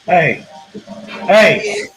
Hey, hey.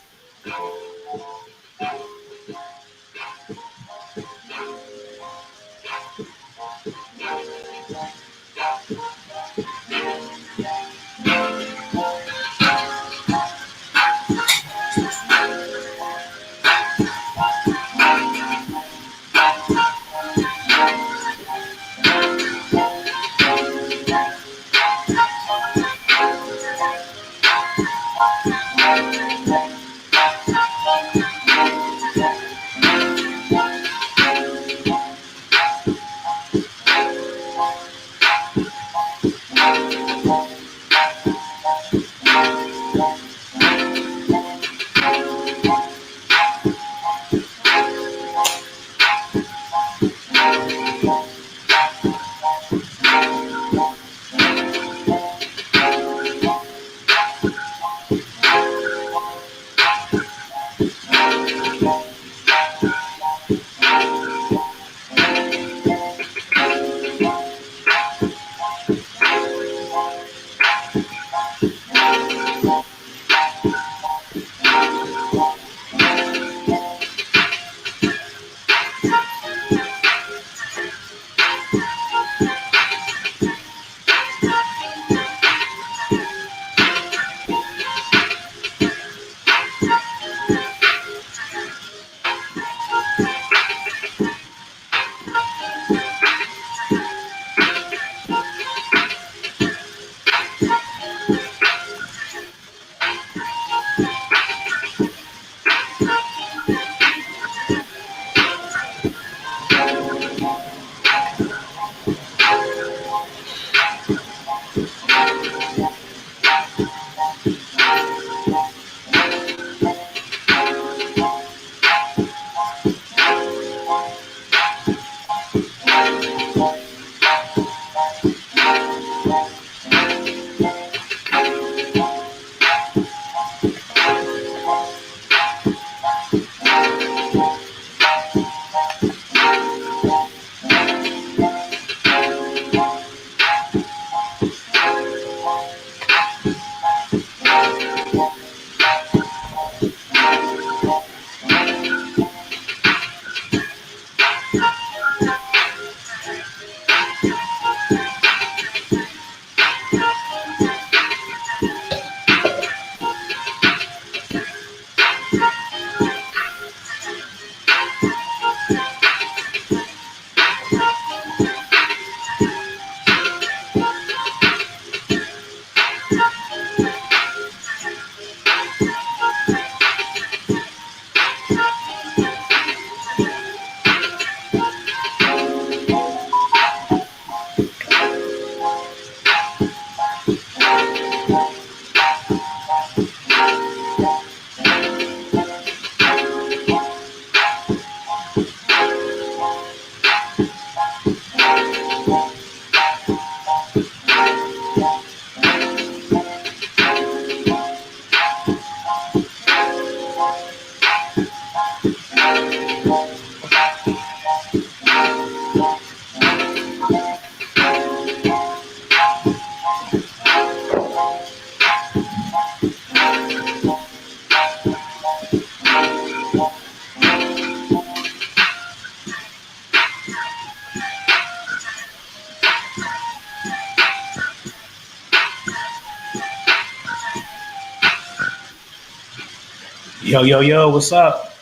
Yo, yo, yo, what's up?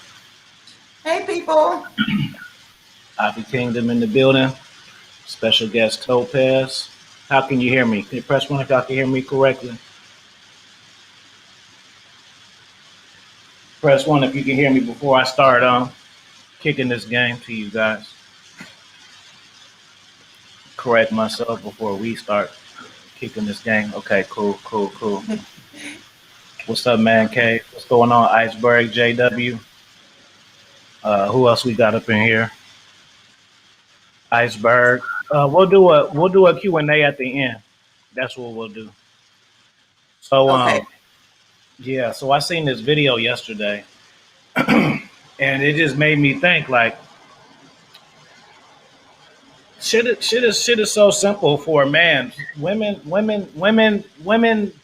Hey, people. Happy Kingdom in the building. Special guest Topaz. How can you hear me? Can you press one if y'all can hear me correctly? Press one if you can hear me before I start kicking this game to you guys. Correct myself before we start kicking this game. Okay, cool, cool, cool. What's up, man? K? What's going on? Iceberg, JW. Who else we got up in here? Iceberg. We'll do a Q and A at the end. That's what we'll do. So Okay. yeah, so I seen this video yesterday And it just made me think like shit is so simple for a man. Women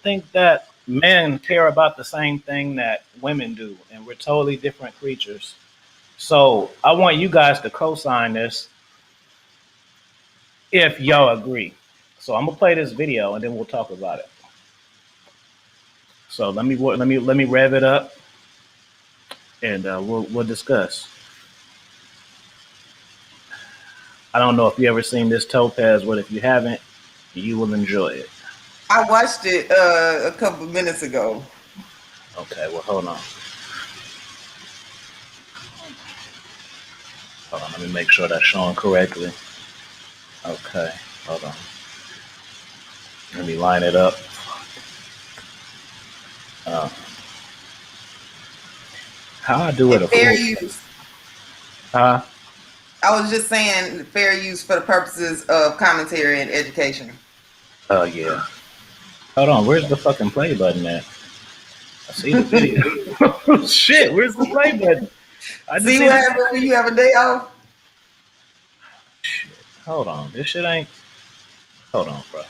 think that men care about the same thing that women do, and we're totally different creatures. So I want you guys to co-sign this if y'all agree. So I'm gonna play this video and then we'll talk about it. So let me rev it up and we'll discuss. I don't know if you ever seen this Topaz, but if you haven't, you will enjoy it. I watched it a couple of minutes ago. Okay, well hold on. Hold on, let me make sure that's showing correctly. Okay, hold on. Let me line it up. Uh, how I do it? And fair use. Huh? I was just saying fair use for the purposes of commentary and education. Oh yeah. Hold on, where's the fucking play button at? I see the video. Shit, where's the play button? I just See what happens when you have a day off? Shit. Hold on, this shit ain't. Hold on, bro.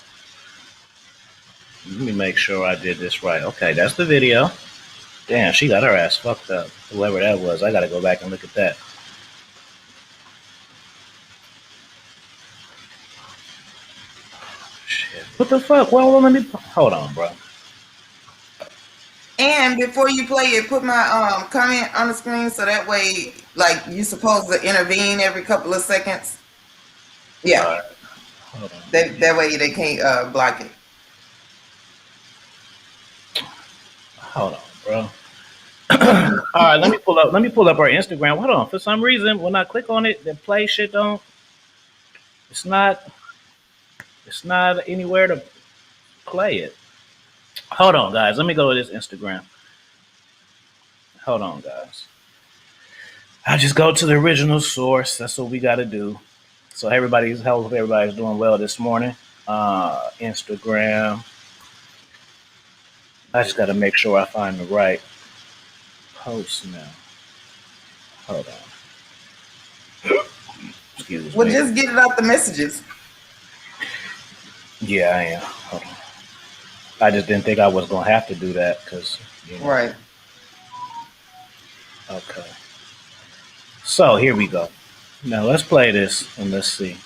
Let me make sure I did this right. Okay, that's the video. Damn, she got her ass fucked up. Whoever that was, I gotta go back and look at that. Shit. What the fuck? Well, let me hold on, bro. And before you play it, put my comment on the screen so that way, like, you're supposed to intervene every couple of seconds. Yeah. All right. Hold on. That way they can't block it. Hold on, bro. All right, let me pull up. Let me pull up our Instagram. Hold on. For some reason, when I click on it, the play shit don't. It's not. It's not anywhere to play it. Hold on, guys. Let me go to this Instagram. Hold on, guys. I just go to the original source. That's what we got to do. So everybody's health, everybody's doing well this morning. Instagram. I just got to make sure I find the right post now. Hold on. Excuse Well, me. just get it out the messages. Yeah, I am. Hold on. I just didn't think I was gonna have to do that because, Right. Okay. So here we go. Now let's play this and let's see.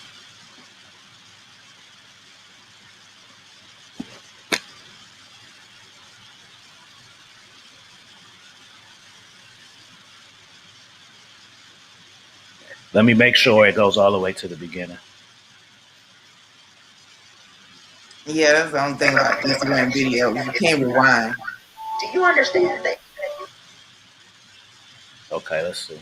Let me make sure it goes all the way to the beginning. Yeah, that's the only thing about Instagram videos. You can't rewind. Do you understand that? Okay, let's see.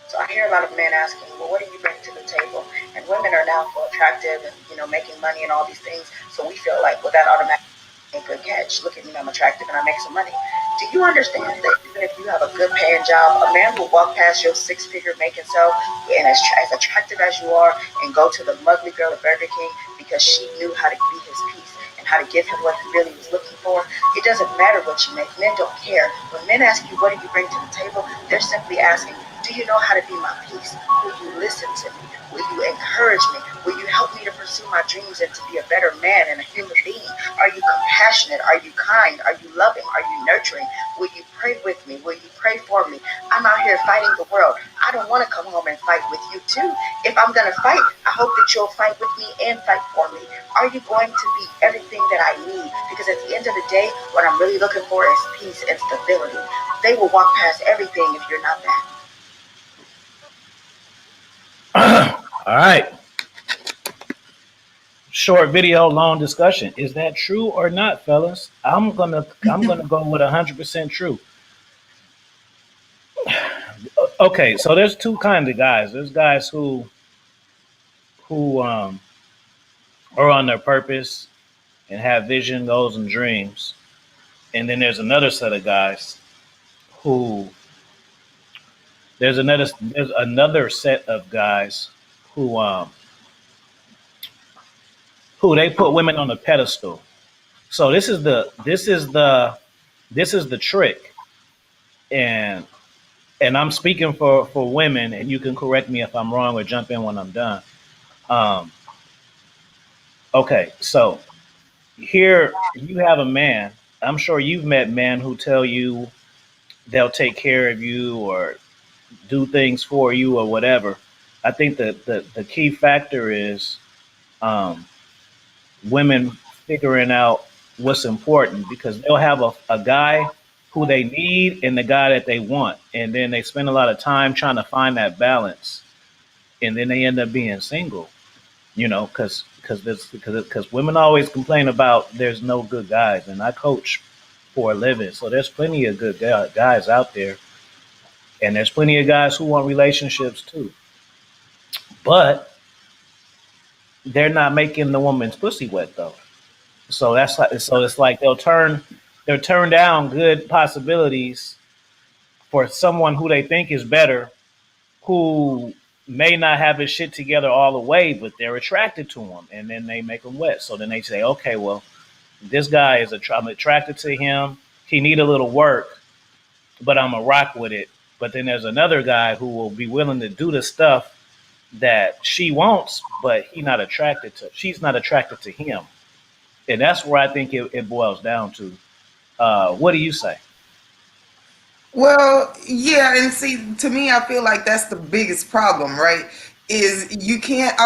So I hear a lot of men asking, well, what do you bring to the table? And women are now so attractive and, making money and all these things. So we feel like, well, that automatically a good catch. Look at me, I'm attractive and I make some money. Do you understand that even if you have a good paying job, a man will walk past your six-figure making self and as attractive as you are and go to the mugly girl at Burger King because she knew how to be his piece and how to give him what he really was looking for? It doesn't matter what you make. Men don't care. When men ask you, what do you bring to the table? They're simply asking, do you know how to be my peace? Will you listen to me? Will you encourage me? Will you help me to pursue my dreams and to be a better man and a human being? Are you compassionate? Are you kind? Are you loving? Are you nurturing? Will you pray with me? Will you pray for me? I'm out here fighting the world. I don't want to come home and fight with you too. If I'm going to fight, I hope that you'll fight with me and fight for me. Are you going to be everything that I need? Because at the end of the day, what I'm really looking for is peace and stability. They will walk past everything if you're not that. All right. Short video, long discussion. Is that true or not, fellas? I'm gonna go with 100% true. Okay, so there's two kinds of guys. There's guys who are on their purpose and have vision, goals, and dreams, and then there's another set of guys who there's another set of guys who they put women on a pedestal. So this is the trick. and and I'm speaking for women, and you can correct me if I'm wrong or jump in when I'm done. Um, okay, so here you have a man. I'm sure you've met men who tell you they'll take care of you or do things for you or whatever. I think that the key factor is um, women figuring out what's important because they'll have a guy who they need and the guy that they want. And then they spend a lot of time trying to find that balance. And then they end up being single, because women always complain about there's no good guys. And I coach for a living. So there's plenty of good guys out there. And there's plenty of guys who want relationships too. But they're not making the woman's pussy wet though. So it's like they'll turn down good possibilities for someone who they think is better, who may not have his shit together all the way, but they're attracted to him, and then they make him wet. So then they say, okay, well, this guy I'm attracted to him. He need a little work, but I'm a rock with it. But then there's another guy who will be willing to do the stuff that she wants, but she's not attracted to him. And that's where I think it boils down to. What do you say? Well, yeah, and see, to me, I feel like that's the biggest problem, right? Is you can't.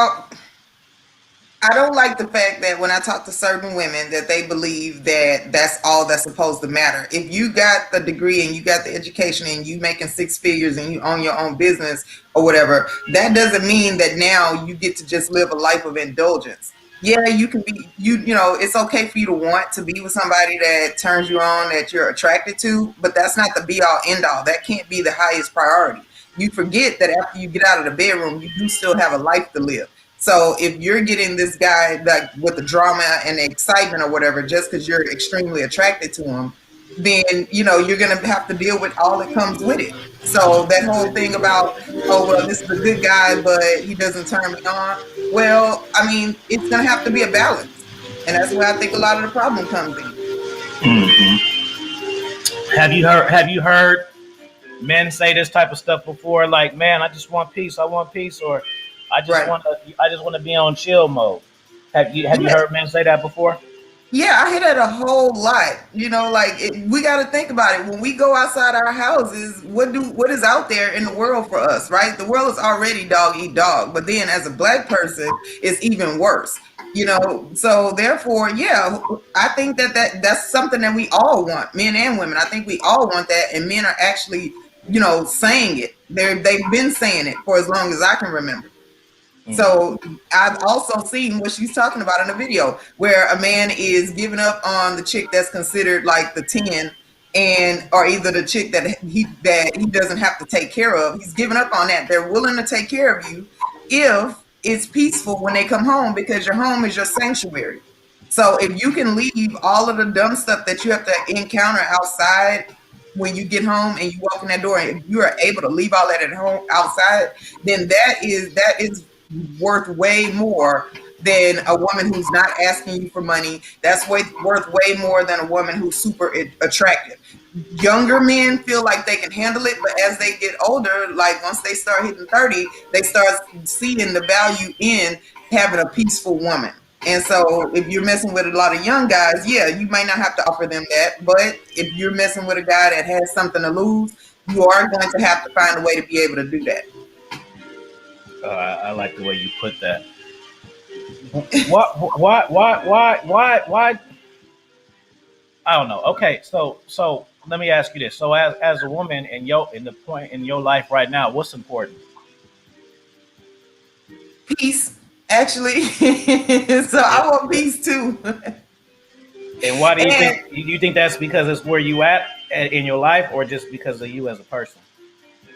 I don't like the fact that when I talk to certain women that they believe that that's all that's supposed to matter. If you got the degree and you got the education and you making six figures and you own your own business or whatever, that doesn't mean that now you get to just live a life of indulgence. Yeah, you can be it's okay for you to want to be with somebody that turns you on, that you're attracted to, but that's not the be all end all. That can't be the highest priority. You forget that after you get out of the bedroom, you do still have a life to live. So if you're getting this guy like with the drama and the excitement or whatever, just because you're extremely attracted to him, then you're gonna have to deal with all that comes with it. So that whole thing about, oh well, this is a good guy, but he doesn't turn me on. Well, I mean, it's gonna have to be a balance, and that's where I think a lot of the problem comes in. Hmm. Have you heard men say this type of stuff before? Like, man, I just want peace. I want peace, or Right. I just want to be on chill mode. Have you Yeah. heard men say that before? Yeah, I hear that a whole lot. Like we got to think about it. When we go outside our houses, what is out there in the world for us, right? The world is already dog eat dog, but then as a black person, it's even worse. So therefore, yeah, I think that's something that we all want, men and women. I think we all want that, and men are actually, saying it. They've been saying it for as long as I can remember. Hmm. So I've also seen what she's talking about in the video, where a man is giving up on the chick that's considered like the 10, and or either the chick that he doesn't have to take care of. He's giving up on that. They're willing to take care of you if it's peaceful when they come home, because your home is your sanctuary. So if you can leave all of the dumb stuff that you have to encounter outside when you get home and you walk in that door, and if you are able to leave all that at home outside, then that is worth way more than a woman who's not asking you for money. That's worth way more than a woman who's super attractive. Younger men feel like they can handle it, but as they get older, like once they start hitting 30, they start seeing the value in having a peaceful woman. And so if you're messing with a lot of young guys, yeah, you might not have to offer them that. But if you're messing with a guy that has something to lose, you are going to have to find a way to be able to do that. I like the way you put that. Why? I don't know. Okay, so let me ask you this. So as a woman in the point in your life right now, what's important? Peace, actually. So I want peace too. And why do you And think you think that's because it's where you at in your life, or just because of you as a person?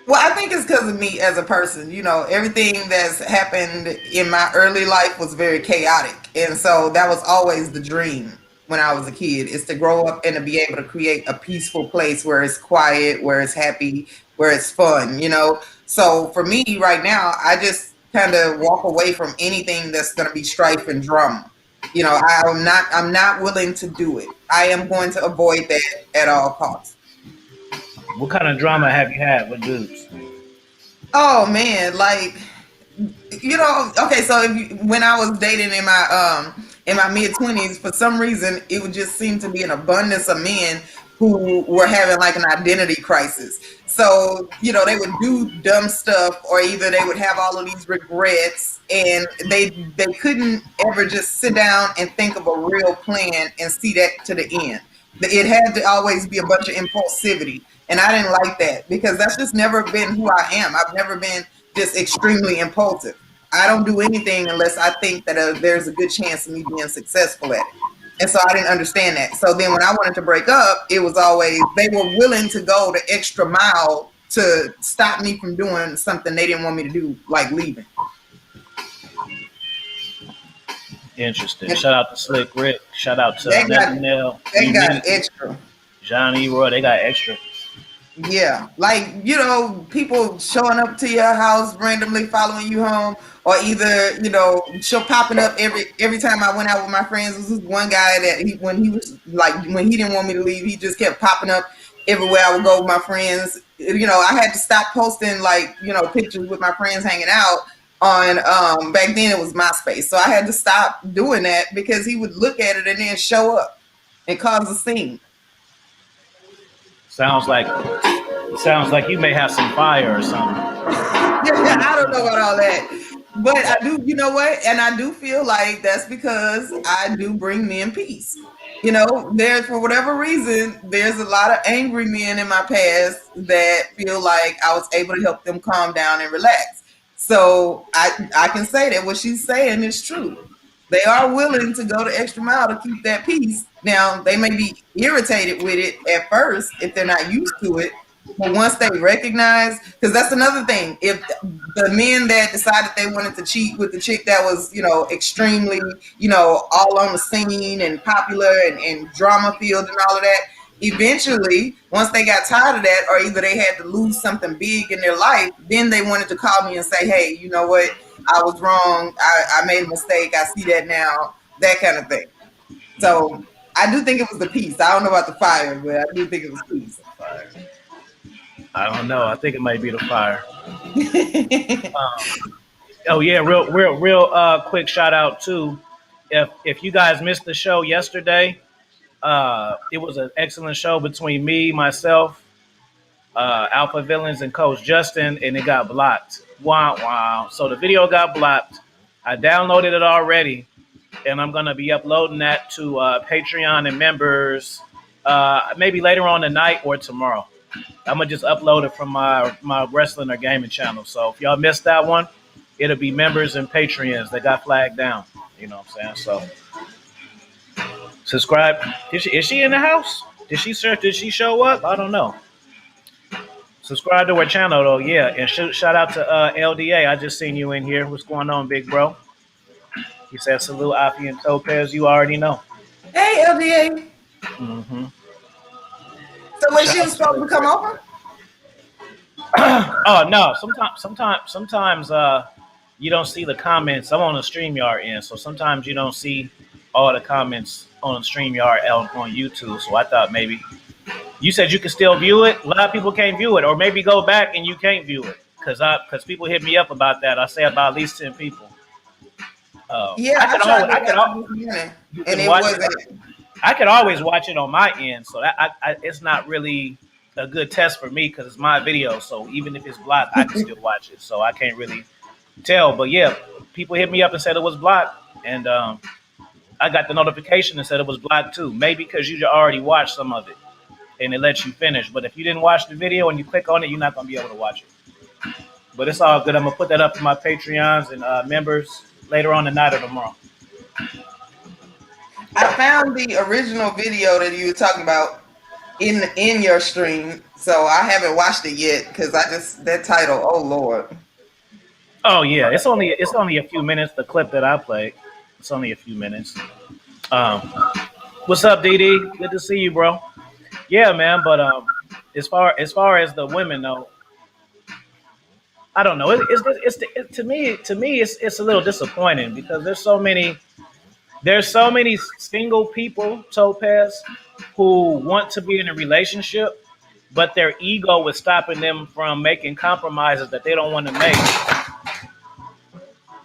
well, I think it's because of me as a person. Everything that's happened in my early life was very chaotic. And so that was always the dream when I was a kid, is to grow up and to be able to create a peaceful place where it's quiet, where it's happy, where it's fun. So for me right now, I just kind of walk away from anything that's going to be strife and drama. I'm not willing to do it. I am going to avoid that at all costs. What kind of drama have you had with dudes? Oh man, like okay, so when I was dating in my mid 20s, for some reason it would just seem to be an abundance of men who were having like an identity crisis. So they would do dumb stuff, or either they would have all of these regrets, and they couldn't ever just sit down and think of a real plan and see that to the end. It had to always be a bunch of impulsivity, and I didn't like that because that's just never been who I am. I've never been just extremely impulsive. I don't do anything unless I think that there's a good chance of me being successful at it. And so I didn't understand that. So then when I wanted to break up, it was always they were willing to go the extra mile to stop me from doing something they didn't want me to do, like leaving. Interesting. Shout out to Slick Rick. Shout out to They got, Nell, they got Unique, extra. Johnny Roy. They got extra. Yeah, like people showing up to your house randomly, following you home, or either show popping up every time I went out with my friends. This was one guy that when he didn't want me to leave, he just kept popping up everywhere I would go with my friends. I had to stop posting pictures with my friends hanging out on back then it was MySpace, so I had to stop doing that because he would look at it and then show up and cause a scene. Sounds like you may have some fire or something. I don't know about all that. But I do, you know what? And I do feel like that's because I do bring men peace. There for whatever reason, there's a lot of angry men in my past that feel like I was able to help them calm down and relax. So I can say that what she's saying is true. They are willing to go the extra mile to keep that peace. Now, they may be irritated with it at first if they're not used to it. But once they recognize, because that's another thing, if the men that decided they wanted to cheat with the chick that was, extremely, all on the scene and popular and drama filled and all of that, eventually, once they got tired of that, or either they had to lose something big in their life, then they wanted to call me and say, hey, you know what? I was wrong. I made a mistake. I see that now. That kind of thing. So I do think it was the peace. I don't know about the fire, but I do think it was peace. I don't know. I think it might be the fire. Oh yeah, real quick shout out too. If you guys missed the show yesterday, it was an excellent show between me, myself, Alpha Villains, and Coach Justin, and it got blocked. Wow, wow. So the video got blocked. I downloaded it already, and I'm gonna be uploading that to Patreon and members maybe later on tonight or tomorrow. I'm gonna just upload it from my wrestling or gaming channel. So if y'all missed that one, it'll be members and Patreons that got flagged down. You know what I'm saying? So subscribe. Is she in the house? Did she show up? I don't know. Subscribe to her channel though, yeah. And shout out to LDA. I just seen you in here. What's going on, big bro? He said salute Afi and Topaz. You already know. Hey, LDA. Mm-hmm. So when she was supposed to come over? Oh no! Sometimes you don't see the comments. I'm on the StreamYard end, so sometimes you don't see all the comments on StreamYard on YouTube. So I thought maybe you said you can still view it. A lot of people can't view it, or maybe go back and you can't view it because people hit me up about that. I say about at least 10 people. Yeah, I could always watch it on my end, so that it's not really a good test for me because it's my video. So even if it's blocked, I can still watch it. So I can't really tell. But yeah, people hit me up and said it was blocked, and I got the notification and said it was blocked too. Maybe because you already watched some of it and it lets you finish. But if you didn't watch the video and you click on it, you're not gonna be able to watch it. But it's all good. I'm gonna put that up for my Patreons and members later on tonight or tomorrow. I found the original video that you were talking about in your stream, so I haven't watched it yet because that title. Oh Lord. Oh yeah, it's only a few minutes. The clip that I played, it's only a few minutes. What's up, DD? Good to see you, bro. Yeah, man. But as far as the women though, I don't know. To me, it's a little disappointing because there's so many single people, Topaz, who want to be in a relationship, but their ego was stopping them from making compromises that they don't want to make.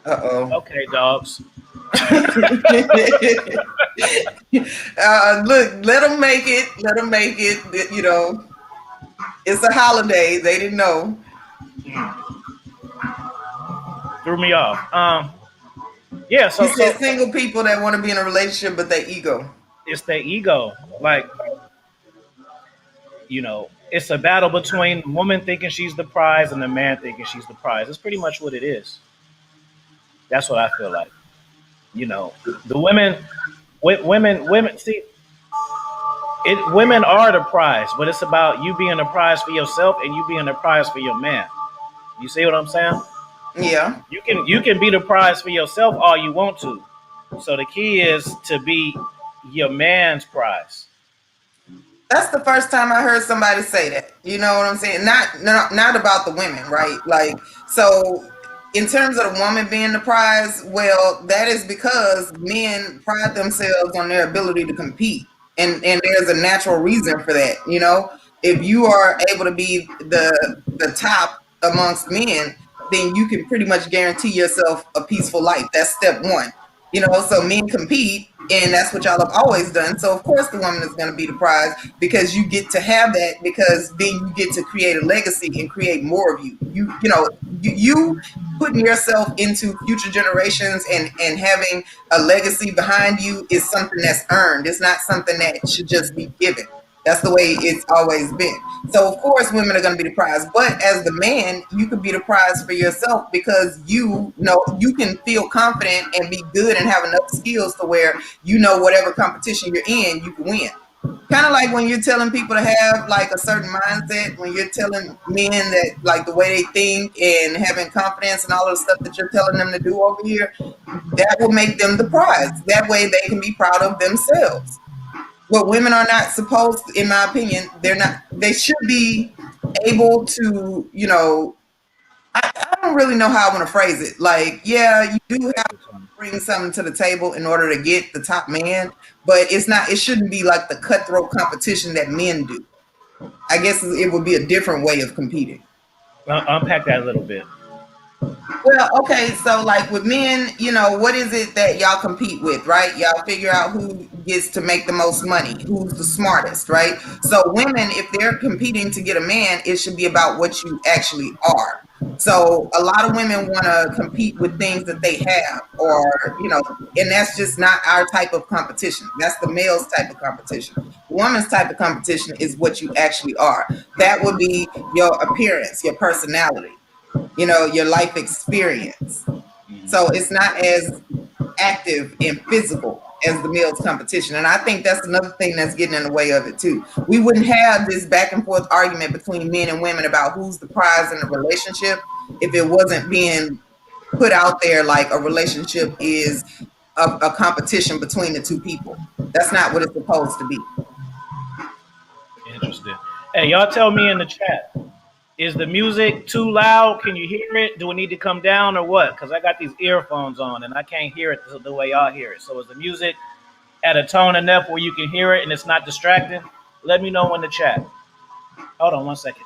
Uh-oh. Okay, dogs. Look, let them make it. Let them make it. You know, it's a holiday. They didn't know. Threw me off. Yeah. You So said single people that want to be in a relationship, but their ego. it's their ego. Like, it's a battle between the woman thinking she's the prize and the man thinking she's the prize. It's pretty much what it is. That's what I feel like. The women. See, women are the prize, but it's about you being the prize for yourself and you being the prize for your man. You see what I'm saying? Yeah. You can be the prize for yourself all you want to. So the key is to be your man's prize. That's the first time I heard somebody say that. You know what I'm saying? Not about the women, right? Like, so in terms of the woman being the prize, well, that is because men pride themselves on their ability to compete. And there's a natural reason for that. You know, if you are able to be the top amongst men, then you can pretty much guarantee yourself a peaceful life. That's step one. You know, so men compete, and that's what y'all have always done. So of course the woman is going to be the prize, because you get to have that, because then you get to create a legacy and create more of you. You putting yourself into future generations and having a legacy behind you is something that's earned. It's not something that should just be given. That's the way it's always been. So of course women are going to be the prize, but as the man, you could be the prize for yourself, because you know you can feel confident and be good and have enough skills to where whatever competition you're in, you can win. Kind of like when you're telling people to have like a certain mindset, when you're telling men that like the way they think and having confidence and all of the stuff that you're telling them to do over here, that will make them the prize. That way they can be proud of themselves. What women are not supposed to, in my opinion, they should be able to, I don't really know how I want to phrase it. Like, yeah, you do have to bring something to the table in order to get the top man, but it shouldn't be like the cutthroat competition that men do. I guess it would be a different way of competing. Unpack that a little bit. Well, okay, so like with men, what is it that y'all compete with, right? Y'all figure out who gets to make the most money, who's the smartest, right? So women, if they're competing to get a man, it should be about what you actually are. So a lot of women want to compete with things that they have, and that's just not our type of competition. That's the male's type of competition. The woman's type of competition is what you actually are. That would be your appearance, your personality, your life experience. So it's not as active and physical as the male's competition. And I think that's another thing that's getting in the way of it too. We wouldn't have this back and forth argument between men and women about who's the prize in a relationship if it wasn't being put out there like a relationship is a competition between the two people. That's not what it's supposed to be. Interesting. Hey, y'all tell me in the chat. Is the music too loud? Can you hear it? Do it need to come down or what? Because I got these earphones on and I can't hear it the way y'all hear it. So is the music at a tone enough where you can hear it and it's not distracting? Let me know in the chat. Hold on 1 second.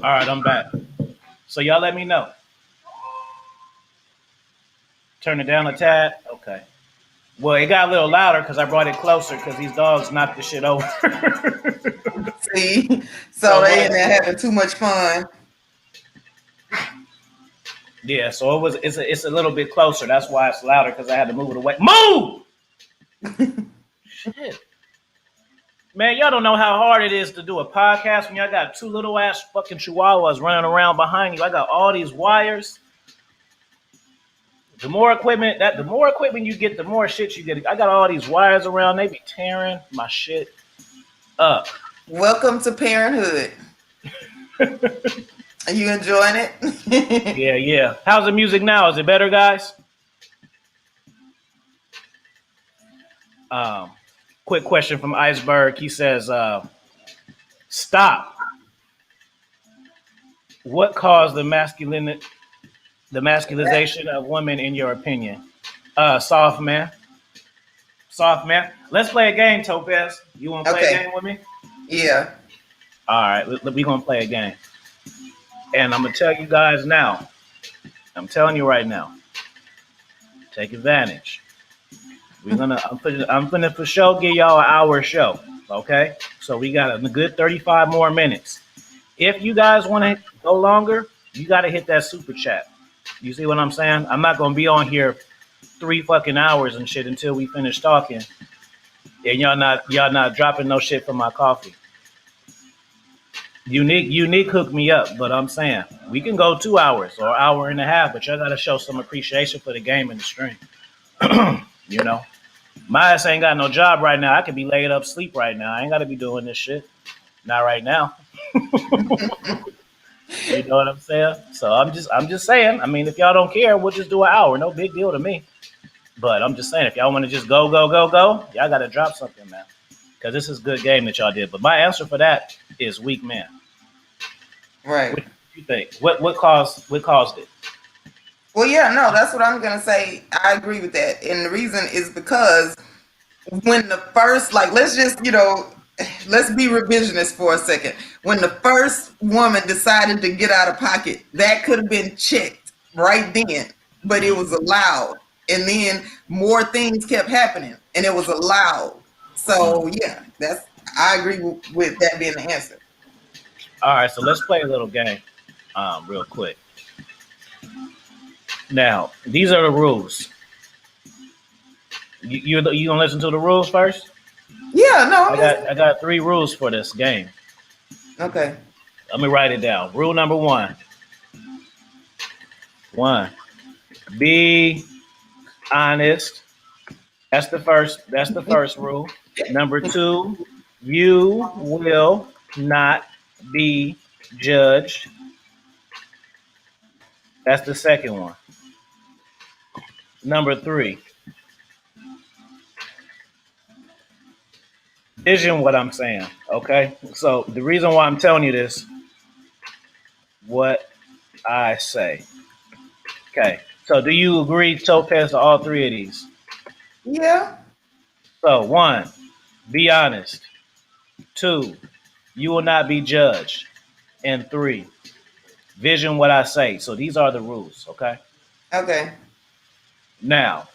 All right, I'm back. So y'all let me know. Turn it down a tad. Okay. Well, it got a little louder because I brought it closer because these dogs knocked the shit over. See, so they in there having too much fun. Yeah, so it's a little bit closer. That's why it's louder because I had to move it away. Move! Shit. Man, y'all don't know how hard it is to do a podcast when y'all got two little ass fucking chihuahuas running around behind you. I got all these wires. The more equipment you get, the more shit you get. I got all these wires around. They be tearing my shit up. Welcome to parenthood. Are you enjoying it? Yeah, yeah. How's the music now? Is it better, guys? Um, quick question from Iceberg. He says, "Stop. What caused the masculization of women, in your opinion?" Soft man, soft man. Let's play a game, Topaz. You want to play a Okay. game with me? Yeah. All right, we're gonna play a game, and I'm gonna tell you guys now. I'm telling you right now. Take advantage. We're gonna. I'm gonna for sure give y'all an hour show. Okay, so we got a good 35 more minutes. If you guys want to go longer, you got to hit that super chat. You see what I'm saying? I'm not gonna be on here 3 fucking hours and shit until we finish talking, and y'all not dropping no shit for my coffee. Unique hooked me up, but I'm saying we can go 2 hours or hour and a half, but y'all gotta show some appreciation for the game and the stream. You know, my ass ain't got no job right now. I could be laid up sleep right now. I ain't gotta be doing this shit. Not right now. You know what I'm saying? So I'm just saying. I mean, if y'all don't care, we'll just do an hour. No big deal to me. But I'm just saying, if y'all want to just go, y'all gotta drop something, man. Because this is a good game that y'all did. But my answer for that is weak man. Right. What do you think? What caused it? Well, yeah, no, that's what I'm gonna say. I agree with that, and the reason is because when the first, like, let's just, let's be revisionist for a second. When the first woman decided to get out of pocket, that could have been checked right then, but it was allowed, and then more things kept happening, and it was allowed. Mm. So yeah, I agree with that being the answer. All right, so let's play a little game, real quick. Now, these are the rules. You gonna listen to the rules first? Yeah, no, I I'm got listening. I got 3 rules for this game. Okay. Let me write it down. Rule number one. One. Be honest. That's the first rule. Number two, you will not be judged. That's the second one. Number three, vision what I'm saying. Okay. So the reason why I'm telling you this, what I say. Okay. So do you agree, Topaz, to all 3 of these? Yeah. So one, be honest. Two, you will not be judged. And three, vision what I say. So these are the rules. Okay. Okay. Now,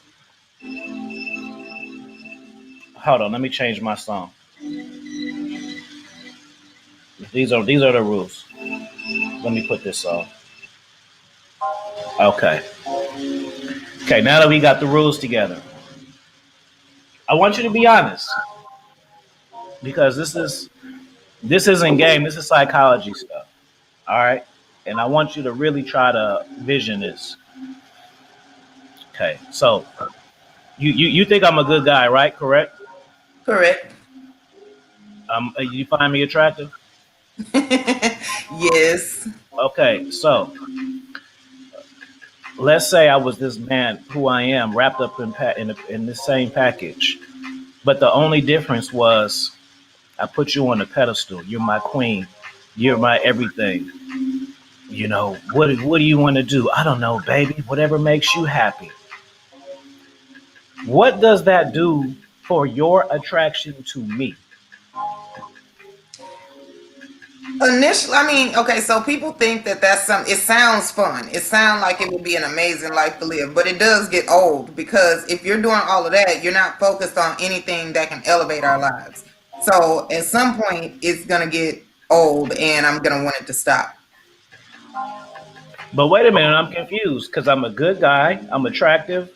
hold on. Let me change my song. These are the rules. Let me put this on. Okay. Okay. Now that we got the rules together, I want you to be honest because this isn't game. This is psychology stuff. All right. And I want you to really try to vision this. Okay. So you think I'm a good guy, right? Correct. Correct. You find me attractive? Yes. Okay. So let's say I was this man who I am, wrapped up in the same package, but the only difference was I put you on a pedestal. You're my queen. You're my everything. What do you want to do? I don't know, baby. Whatever makes you happy. What does that do for your attraction to me? Initially, I mean, okay, so people think that that's some. It sounds fun. It sounds like it would be an amazing life to live, but it does get old because if you're doing all of that, you're not focused on anything that can elevate our lives. So at some point, it's gonna get old, and I'm gonna want it to stop. But wait a minute, I'm confused because I'm a good guy. I'm attractive.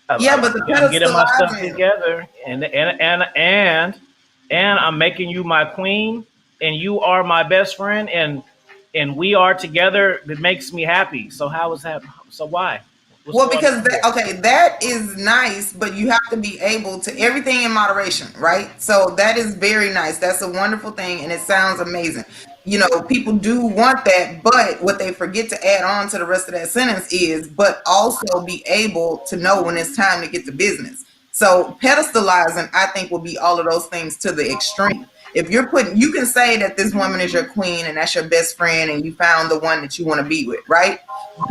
I'm, Yeah, I'm, but the I'm getting my stuff pedestalizing. together, and I'm making you my queen, and you are my best friend, and we are together. It makes me happy. So how is that? So why? What's Well, going because on here? okay, that is nice, but you have to be able to everything in moderation, right? So that is very nice. That's a wonderful thing, and it sounds amazing. People do want that, but what they forget to add on to the rest of that sentence is, but also be able to know when it's time to get to business. So pedestalizing, I think, will be all of those things to the extreme. If you can say that this woman is your queen and that's your best friend and you found the one that you want to be with, right?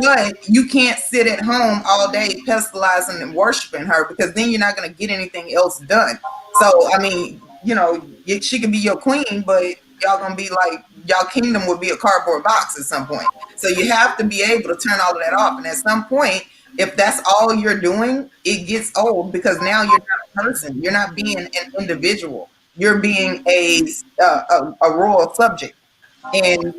But you can't sit at home all day pedestalizing and worshiping her, because then you're not going to get anything else done. So, I mean, she could be your queen, but y'all gonna be like, y'all kingdom would be a cardboard box at some point. So you have to be able to turn all of that off. And at some point, if that's all you're doing, it gets old, because now you're not a person. You're not being an individual. You're being a royal subject. And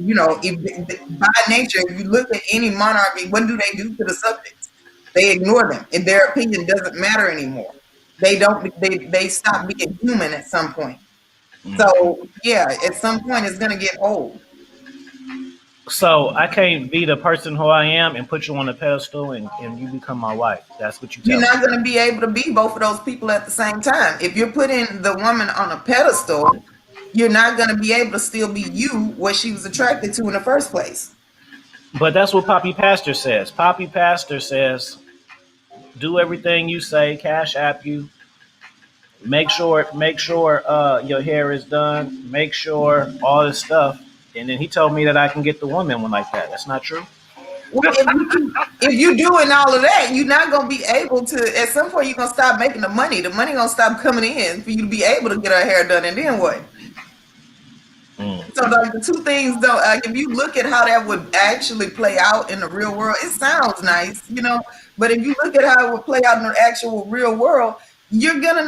by nature, if you look at any monarchy, what do they do to the subjects? They ignore them, and their opinion doesn't matter anymore. They don't. They stop being human at some point. So yeah, at some point it's gonna get old. So I can't be the person who I am and put you on a pedestal and you become my wife. That's what you You're tell me. not gonna be able to be both of those people at the same time. If you're putting the woman on a pedestal, you're not gonna be able to still be you, what she was attracted to in the first place. But that's what Poppy Pastor says. Poppy Pastor says, do everything you say, cash app you, make sure your hair is done, make sure all this stuff. And then he told me that I can get the woman one like that. That's not true. Well, if you doing all of that, you're not gonna be able to. At some point, you're gonna stop making the money. The money gonna stop coming in for you to be able to get her hair done, and then what? So like the two things don't. Like, if you look at how that would actually play out in the real world, it sounds nice, But if you look at how it would play out in the actual real world, you're not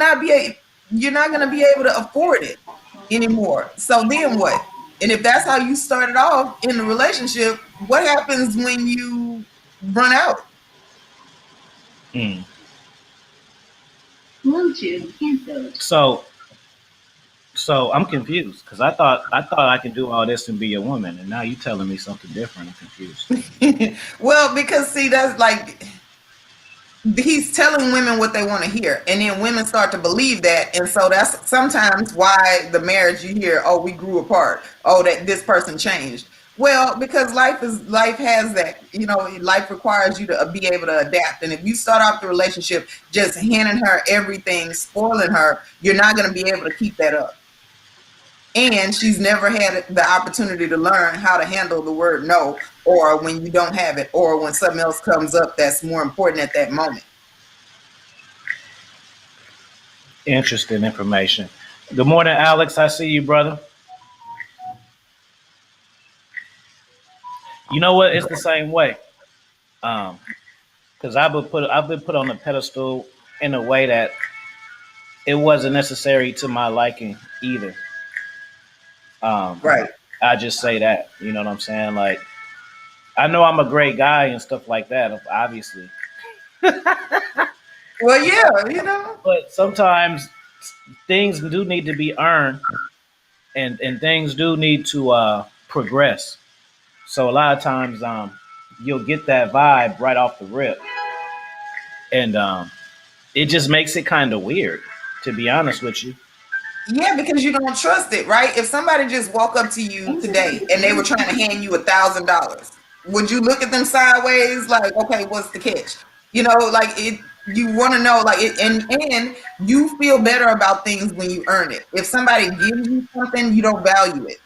gonna be able to afford it anymore. So then what? And if that's how you started off in the relationship, what happens when you run out? Bluetooth canceled. So I'm confused because I thought I could do all this and be a woman, and now you telling me something different. I'm confused. Well, because see, that's like he's telling women what they want to hear, and then women start to believe that, and so that's sometimes why the marriage you hear, oh, we grew apart, oh, that this person changed. Well, because life has that, life requires you to be able to adapt. And if you start off the relationship just handing her everything, spoiling her, you're not going to be able to keep that up. And she's never had the opportunity to learn how to handle the word no, or when you don't have it, or when something else comes up that's more important at that moment. Interesting information. Good morning, Alex. I see you, brother. You know what? It's the same way. Because I've been put on a pedestal in a way that it wasn't necessary to my liking either. Right. I just say that. You know what I'm saying? Like, I know I'm a great guy and stuff like that, obviously. Well, yeah. But sometimes things do need to be earned, and things do need to progress. So a lot of times, you'll get that vibe right off the rip, and it just makes it kind of weird, to be honest with you. Yeah, because you don't trust it, right? If somebody just walk up to you today and they were trying to hand you $1,000, would you look at them sideways like, okay, what's the catch? Like it. You want to know, like it, and you feel better about things when you earn it. If somebody gives you something, you don't value it.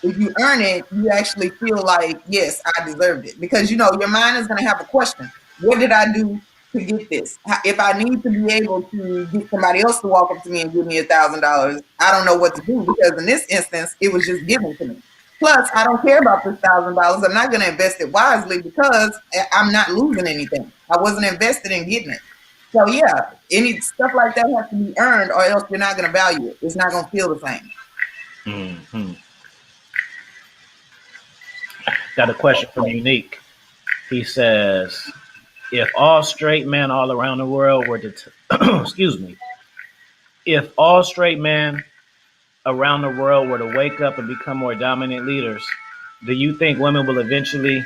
If you earn it, you actually feel like, yes, I deserved it, because your mind is going to have a question. What did I do to get this? If I need to be able to get somebody else to walk up to me and give me $1,000, I don't know what to do, because in this instance, it was just given to me. Plus, I don't care about this $1,000. I'm not going to invest it wisely because I'm not losing anything. I wasn't invested in getting it. So yeah, any stuff like that has to be earned, or else you're not going to value it. It's not going to feel the same. Mm-hmm. Got a question from Unique. He says, if all straight men all around the world were to, excuse me, if all straight men around the world were to wake up and become more dominant leaders, do you think women will eventually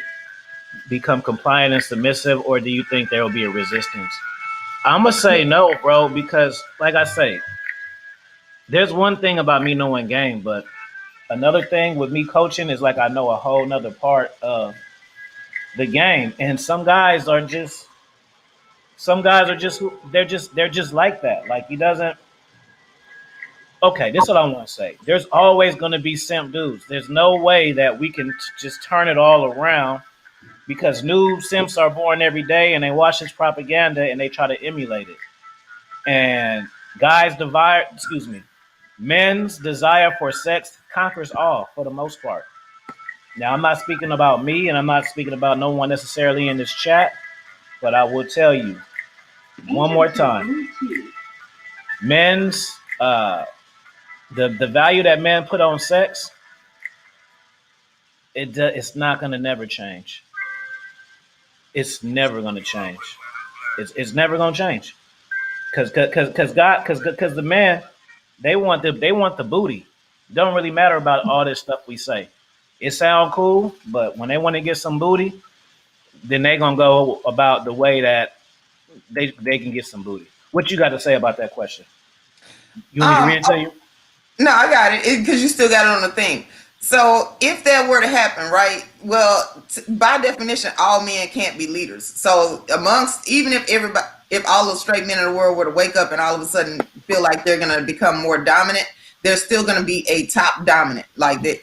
become compliant and submissive, or do you think there will be a resistance? I'm going to say no, bro, because like I say, there's one thing about me knowing game, but Another thing with me coaching is like I know a whole nother part of the game, and some guys are just they're just like that. Like he doesn't. Okay, this is what I want to say. There's always going to be simp dudes. There's no way that we can just turn it all around because new simps are born every day and they watch this propaganda and they try to emulate it. And guys desire, excuse me, men's desire for sex conquers all for the most part. Now, I'm not speaking about me and I'm not speaking about no one necessarily in this chat, but I will tell you one more time men's, the value that men put on sex, it's not going to never change. It's never going to change. It's never going to change. Because the man, they want the booty. It don't really matter about all this stuff we say. It sound cool, but when they want to get some booty, then they gonna go about the way that they can get some booty. What you got to say about that question? You want me to Um, read it to you? No, I got it because you still got it on the thing. So if that were to happen, right? Well, by definition, all men can't be leaders. So amongst even if everybody, if all the straight men in the world were to wake up and all of a sudden feel like they're going to become more dominant, there's still going to be a top dominant, like that.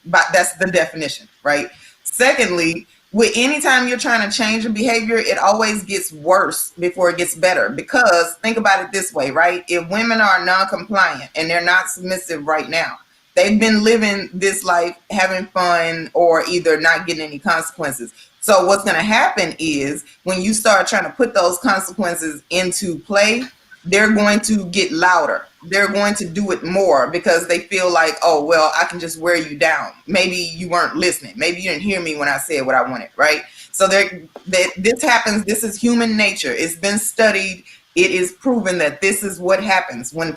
But that's the definition, right? Secondly, with anytime you're trying to change a behavior, it always gets worse before it gets better. Because think about it this way, right? If women are non-compliant and they're not submissive right now, they've been living this life having fun or either not getting any consequences. So what's going to happen is when you start trying to put those consequences into play, they're going to get louder. They're going to do it more because they feel like, oh, well, I can just wear you down. Maybe you weren't listening. Maybe you didn't hear me when I said what I wanted, right? So this happens. This is human nature. It's been studied. It is proven that this is what happens when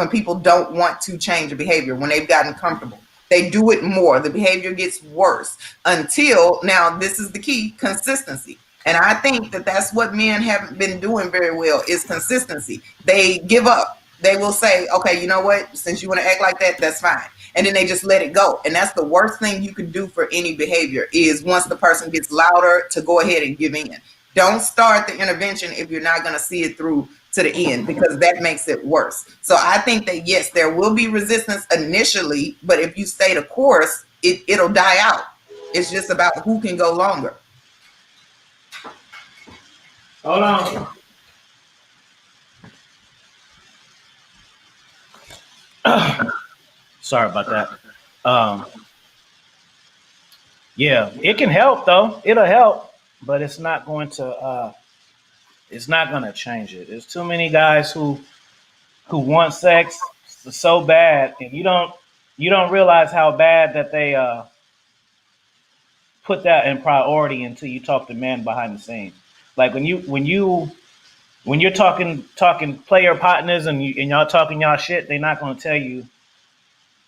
people don't want to change a behavior, when they've gotten comfortable. They do it more. The behavior gets worse until now. This is the key: consistency. And I think that that's what men haven't been doing very well is consistency. They give up. They will say, okay, you know what? Since you want to act like that, that's fine. And then they just let it go. And that's the worst thing you could do for any behavior is once the person gets louder to go ahead and give in. Don't start the intervention if you're not going to see it through to the end because that makes it worse. So I think that, yes, there will be resistance initially, but if you stay the course, it'll die out. It's just about who can go longer. Hold on. Sorry about that. Yeah, it can help though. It'll help, but it's not going to. It's not going to change it. There's too many guys who want sex so bad, and you don't realize how bad that they put that in priority until you talk to men behind the scenes. Like when you're talking player partners and y'all talking y'all shit, they're not going to tell you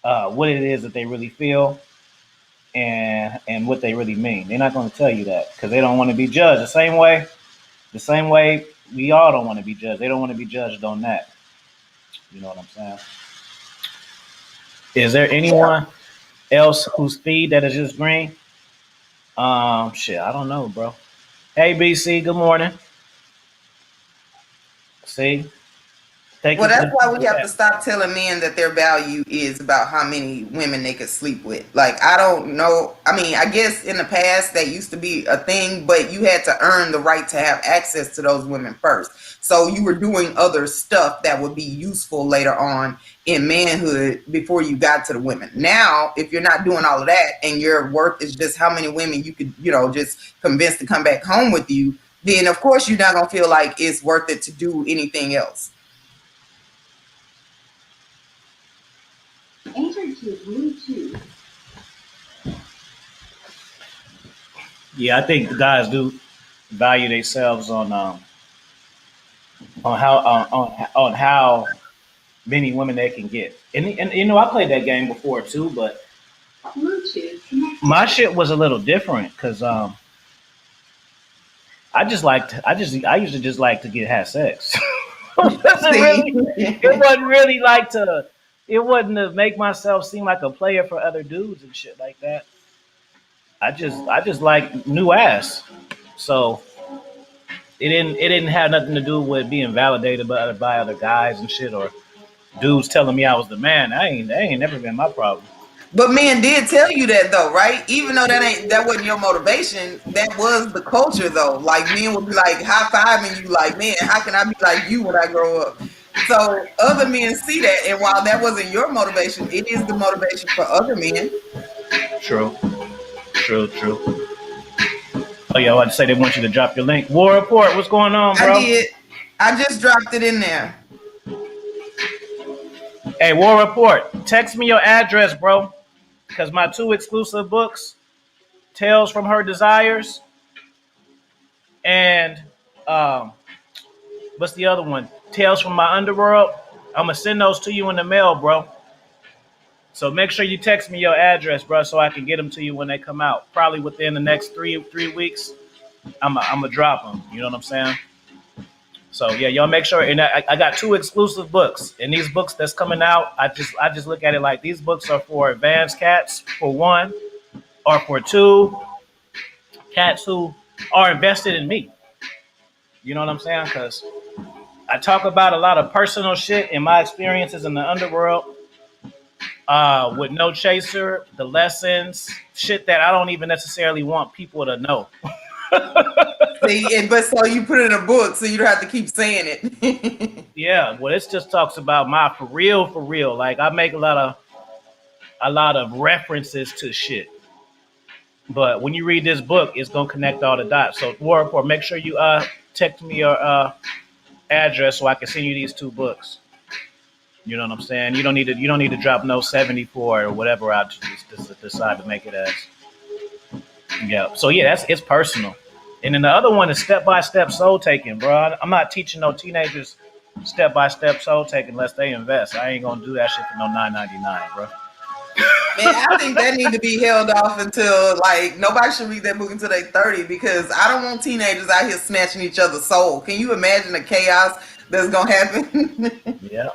what it is that they really feel and what they really mean. They're not going to tell you that because they don't want to be judged the same way we all don't want to be judged. They don't want to be judged on that. You know what I'm saying? Is there anyone else whose feed that is just green? Shit, I don't know, bro. Hey, BC, good morning. See, thank Well, you for that's why the we have to chat. stop telling men that their value is about how many women they could sleep with. Like, I don't know. I mean, I guess in the past that used to be a thing, but you had to earn the right to have access to those women first. So you were doing other stuff that would be useful later on in manhood before you got to the women. Now, if you're not doing all of that and your worth is just how many women you could, just convince to come back home with you, then of course you're not going to feel like it's worth it to do anything else. Enter to Bluetooth. Yeah, I think the guys do value themselves on how many women they can get. And I played that game before too, but Bluetooth connected. my shit was a little different because I used to just like to have sex. It See? wasn't really like to it wasn't to make myself seem like a player for other dudes and shit like that. I just like new ass. So it didn't have nothing to do with being validated by other guys and shit or dudes telling me I was the man. That ain't never been my problem. But men did tell you that though, right? Even though that wasn't your motivation, that was the culture though. Like men would be like high fiving you, like, man, how can I be like you when I grow up? So other men see that, and while that wasn't your motivation, it is the motivation for other men. True, true. Oh yeah, I want to say they want you to drop your link. War Report, what's going on, bro? I did. I just dropped it in there. Hey, War Report, text me your address, bro. Because my 2 exclusive books, Tales from Her Desires, and what's the other one? Tales from My Underworld. I'm going to send those to you in the mail, bro. So make sure you text me your address, bro, so I can get them to you when they come out. Probably within the next three weeks, I'm going to drop them. You know what I'm saying? So yeah, y'all make sure. And I got 2 exclusive books, and these books that's coming out, I just look at it like these books are for advanced cats, for 1, or for 2, cats who are invested in me. You know what I'm saying? Because I talk about a lot of personal shit in my experiences in the underworld, with No Chaser, the lessons, shit that I don't even necessarily want people to know. See, but so you put it in a book, so you don't have to keep saying it. Yeah, well, it just talks about my for real. Like I make a lot of references to shit. But when you read this book, it's gonna connect all the dots. So War Report, make sure you text me your address so I can send you these 2 books. You know what I'm saying? You don't need to drop no 74 or whatever I just decide to make it as. Yeah. So yeah, it's personal. And then the other one is step-by-step soul taking, bro. I'm not teaching no teenagers step-by-step soul taking unless they invest. I ain't gonna do that shit for no $9.99, bro. Man, I think that need to be held off until like nobody should read that book until they 30 because I don't want teenagers out here snatching each other's soul. Can you imagine the chaos that's gonna happen? Yeah.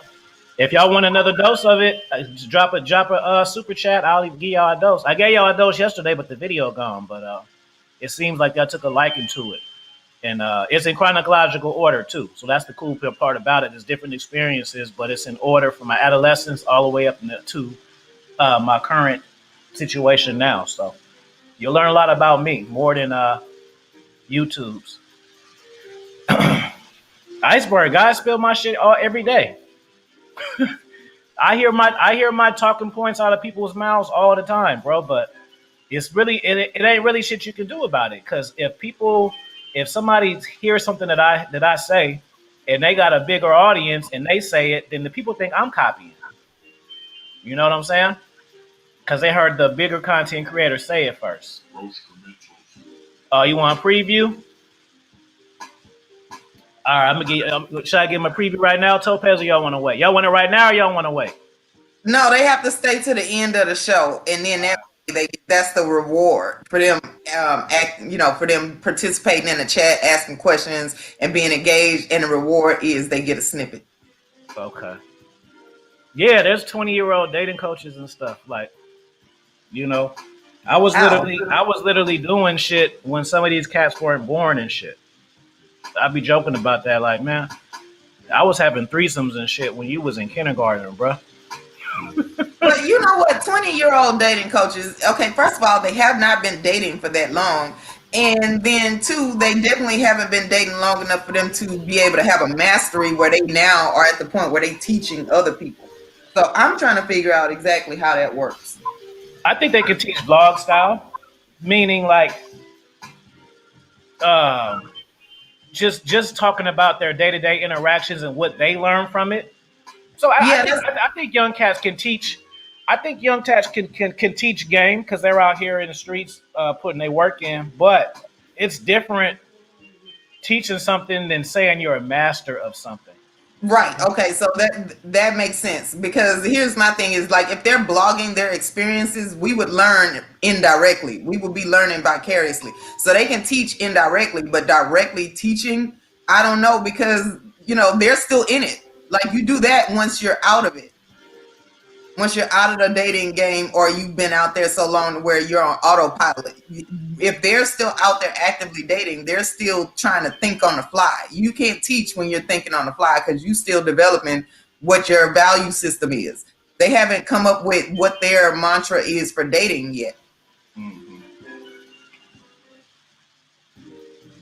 If y'all want another dose of it, just drop a super chat. I'll give y'all a dose. I gave y'all a dose yesterday, but the video gone. But it seems like y'all took a liking to it, and it's in chronological order too. So that's the cool part about it. There's different experiences, but it's in order from my adolescence all the way up to my current situation now. So you'll learn a lot about me more than YouTube's. Iceberg guys spill my shit every day. I hear my talking points out of people's mouths all the time, bro. But it's really it ain't really shit you can do about it. Because if somebody hears something that I say, and they got a bigger audience and they say it, then the people think I'm copying. You know what I'm saying? Because they heard the bigger content creator say it first. You want a preview? All right, should I give them a preview right now, Topaz, or y'all want to wait? Y'all want it right now, or y'all want to wait? No, they have to stay to the end of the show, and then that's the reward for them. For them participating in the chat, asking questions, and being engaged. And the reward is they get a snippet. Okay. Yeah, there's 20-year-old dating coaches and stuff. Like, I was literally doing shit when some of these cats weren't born and shit. I'd be joking about that, like, man, I was having threesomes and shit when you was in kindergarten, bro. But you know what? 20-year-old dating coaches, okay, first of all, they have not been dating for that long. And then 2, they definitely haven't been dating long enough for them to be able to have a mastery where they now are at the point where they teaching other people. So I'm trying to figure out exactly how that works. I think they could teach vlog style, meaning like just talking about their day-to-day interactions and what they learn from it. So I think young cats can teach. I think young cats can teach game because they're out here in the streets putting their work in. But it's different teaching something than saying you're a master of something. Right. Okay. So that makes sense because here's my thing is like if they're blogging their experiences, we would learn indirectly. We would be learning vicariously. So they can teach indirectly, but directly teaching, I don't know because they're still in it. Like you do that once you're out of it. Once you're out of the dating game, or you've been out there so long where you're on autopilot, if they're still out there actively dating, they're still trying to think on the fly. You can't teach when you're thinking on the fly because you still developing what your value system is. They haven't come up with what their mantra is for dating yet. Mm-hmm.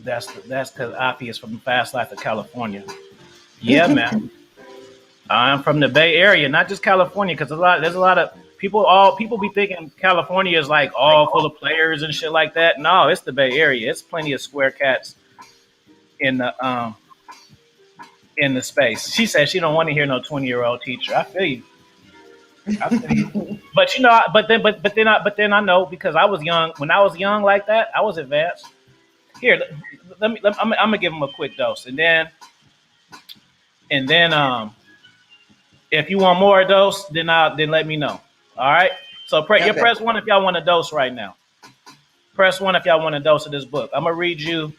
That's because Afi is from Fast Life of California. Yeah, man. I'm from the Bay Area, not just California, because there's a lot of people. All people be thinking California is like all full of players and shit like that. No, it's the Bay Area. It's plenty of square cats in the space. She said she don't want to hear no 20-year-old teacher. I feel you. I feel you. But you know, but then I know because I was young. When I was young like that, I was advanced. Here, I'm gonna give him a quick dose, and then if you want more dose, then let me know. All right. So you press 1 if y'all want a dose right now. Press 1 if y'all want a dose of this book. I'm gonna read you.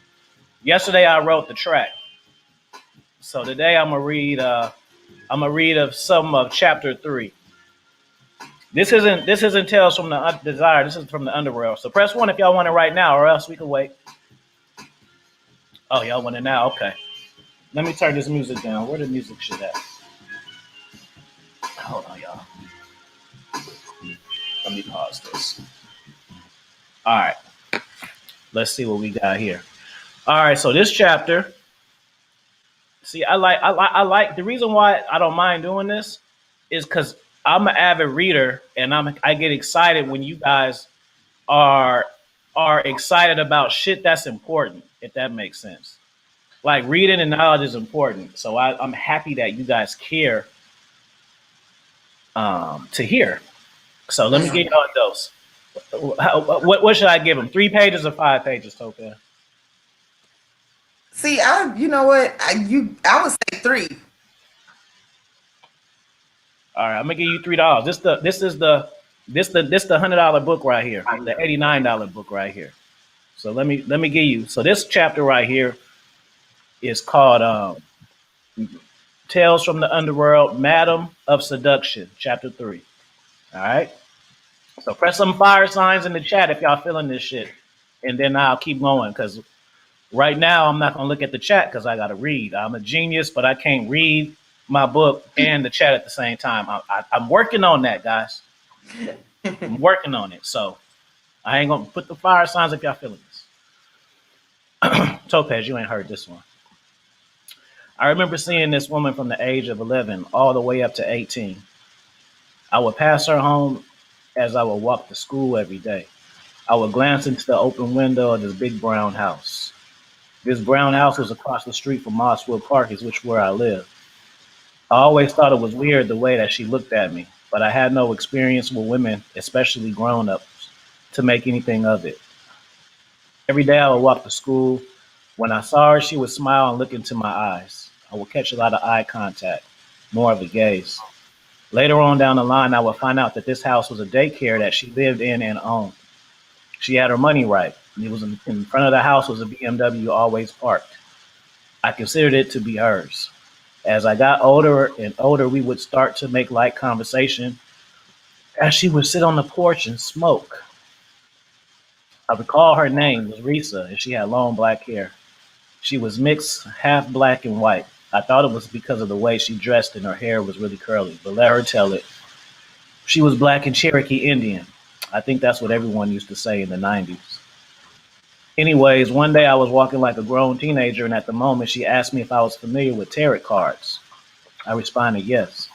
Yesterday I wrote the track, so today I'm gonna read of some of chapter 3. This isn't Tales from the Desire. This is from the Underworld. So press 1 if y'all want it right now, or else we can wait. Oh, y'all want it now? Okay. Let me turn this music down. Where the music shit at? Hold on, y'all. Let me pause this. All right. Let's see what we got here. All right. So this chapter. See, I like the reason why I don't mind doing this is because I'm an avid reader and I get excited when you guys are excited about shit that's important, if that makes sense. Like reading and knowledge is important. So I'm happy that you guys care to hear. So let me get y'all a dose. What should I give them? 3 pages or 5 pages, Topaz? See, you know what? I would say 3. All right, I'm gonna give you $3. This is the $100 book right here, the $89 book right here. So let me give you. So this chapter right here is called Tales from the Underworld, Madam of Seduction, chapter 3. All right. So press some fire signs in the chat if y'all feeling this shit, and then I'll keep going because right now I'm not gonna look at the chat because I gotta read. I'm a genius, but I can't read my book and the chat at the same time. I'm working on that, guys. I'm working on it. So I ain't gonna put the fire signs if y'all feeling this. Topaz, you ain't heard this one. I remember seeing this woman from the age of 11 all the way up to 18. I would pass her home as I would walk to school every day. I would glance into the open window of this big brown house. This brown house was across the street from Mosswood Park, which is where I live. I always thought it was weird the way that she looked at me, but I had no experience with women, especially grown-ups, to make anything of it. Every day I would walk to school. When I saw her, she would smile and look into my eyes. I would catch a lot of eye contact, more of a gaze. Later on down the line, I would find out that this house was a daycare that she lived in and owned. She had her money right. It was in front of the house was a BMW always parked. I considered it to be hers. As I got older and older, we would start to make light conversation as she would sit on the porch and smoke. I recall her name was Risa, and she had long black hair. She was mixed, half black and white. I thought it was because of the way she dressed and her hair was really curly, but let her tell it. She was black and Cherokee Indian. I think that's what everyone used to say in the 90s. Anyways, one day I was walking like a grown teenager, and at the moment she asked me if I was familiar with tarot cards. I responded yes.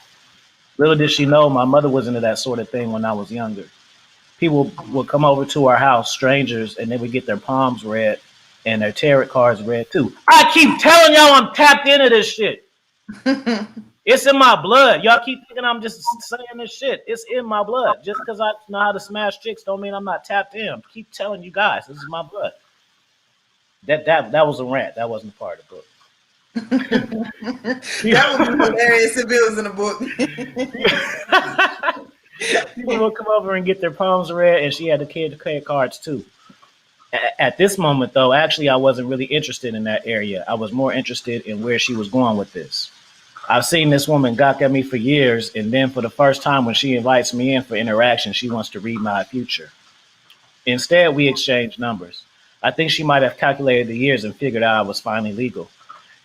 Little did she know my mother was into that sort of thing when I was younger. People would come over to our house, strangers, and they would get their palms read and their tarot cards read too. I keep telling y'all I'm tapped into this shit. It's in my blood. Y'all keep thinking I'm just saying this shit. It's in my blood. Just because I know how to smash chicks don't mean I'm not tapped in. I keep telling you guys, this is my blood. That was a rant. That wasn't part of the book. That would be hilarious if it was in a book. People would come over and get their palms read, and she had the kid cards too. At this moment, though, actually, I wasn't really interested in that area. I was more interested in where she was going with this. I've seen this woman gawk at me for years, and then for the first time when she invites me in for interaction, she wants to read my future. Instead, we exchange numbers. I think she might have calculated the years and figured out I was finally legal.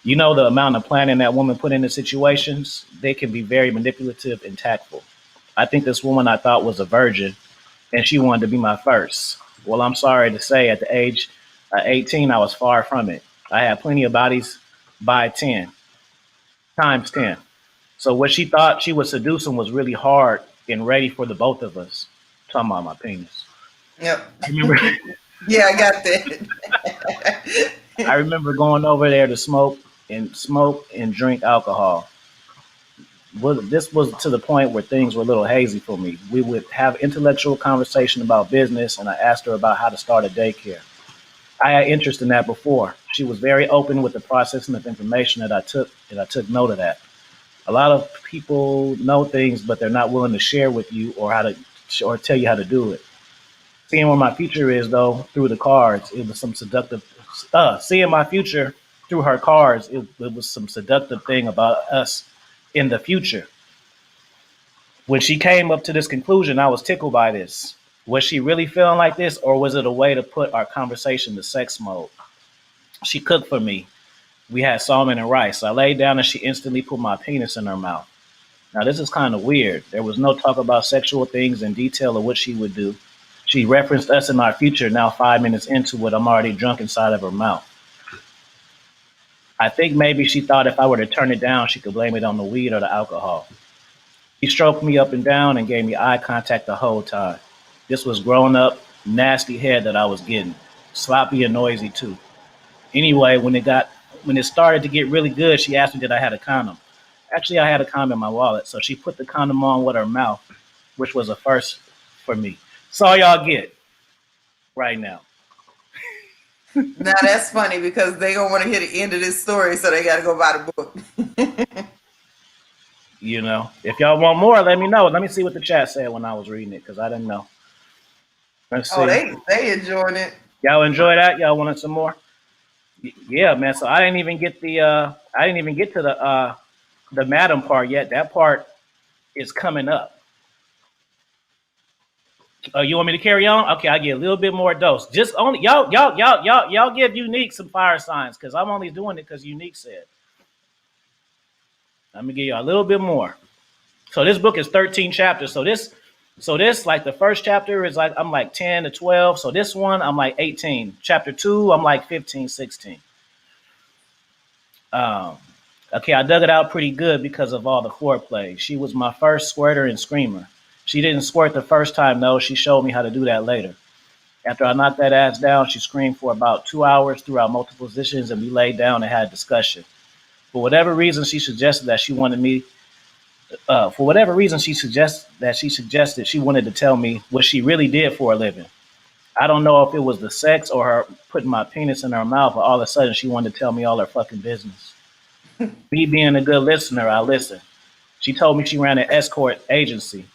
You know the amount of planning that woman put into situations? They can be very manipulative and tactful. I think this woman I thought was a virgin, and she wanted to be my first. Well, I'm sorry to say, at the age of 18, I was far from it. I had plenty of bodies by 10, times 10. So what she thought she was seducing was really hard and ready for the both of us. Talking about my penis. Yep. I remember Yeah, I got that. I remember going over there to smoke and drink alcohol. This was to the point where things were a little hazy for me. We would have intellectual conversation about business, and I asked her about how to start a daycare. I had interest in that before. She was very open with the processing of information that I took, and I took note of that. A lot of people know things, but they're not willing to share with you or tell you how to do it. Seeing where my future is, though, through the cards, it was some seductive. Seeing my future through her cards, it was some seductive thing about us in the future. When she came up to this conclusion, I was tickled by this. Was she really feeling like this, or was it a way to put our conversation to sex mode? She cooked for me. We had salmon and rice. I laid down and she instantly put my penis in her mouth. Now, this is kind of weird. There was no talk about sexual things in detail of what she would do. She referenced us in our future. Now, 5 minutes into it, I'm already drunk inside of her mouth. I think maybe she thought if I were to turn it down, she could blame it on the weed or the alcohol. She stroked me up and down and gave me eye contact the whole time. This was grown up, nasty head that I was getting. Sloppy and noisy, too. Anyway, when it started to get really good, she asked me did I had a condom. Actually, I had a condom in my wallet, so she put the condom on with her mouth, which was a first for me. That's all y'all get right now. Now that's funny because they don't want to hear the end of this story, so they got to go buy the book. You know, if y'all want more, let me know. Let me see what the chat said when I was reading it, because I didn't know. Let's see. Oh, they enjoying it. Y'all enjoy that? Y'all wanted some more? Yeah, man. So I didn't even get to the madam part yet. That part is coming up. You want me to carry on? Okay, I get a little bit more dose. Just only y'all give Unique some fire signs, because I'm only doing it because Unique said. Let me give you a little bit more. So this book is 13 chapters. So this like the first chapter is like I'm like 10 to 12. So this one I'm like 18. Chapter 2 I'm like 15, 16. Okay, I dug it out pretty good because of all the foreplay. She was my first squirter and screamer. She didn't squirt the first time, though. She showed me how to do that later. After I knocked that ass down, she screamed for about 2 hours throughout multiple positions, and we laid down and had a discussion. For whatever reason, she suggested that she wanted me. For whatever reason, she suggested she wanted to tell me what she really did for a living. I don't know if it was the sex or her putting my penis in her mouth, but all of a sudden she wanted to tell me all her fucking business. Me being a good listener, I listened. She told me she ran an escort agency.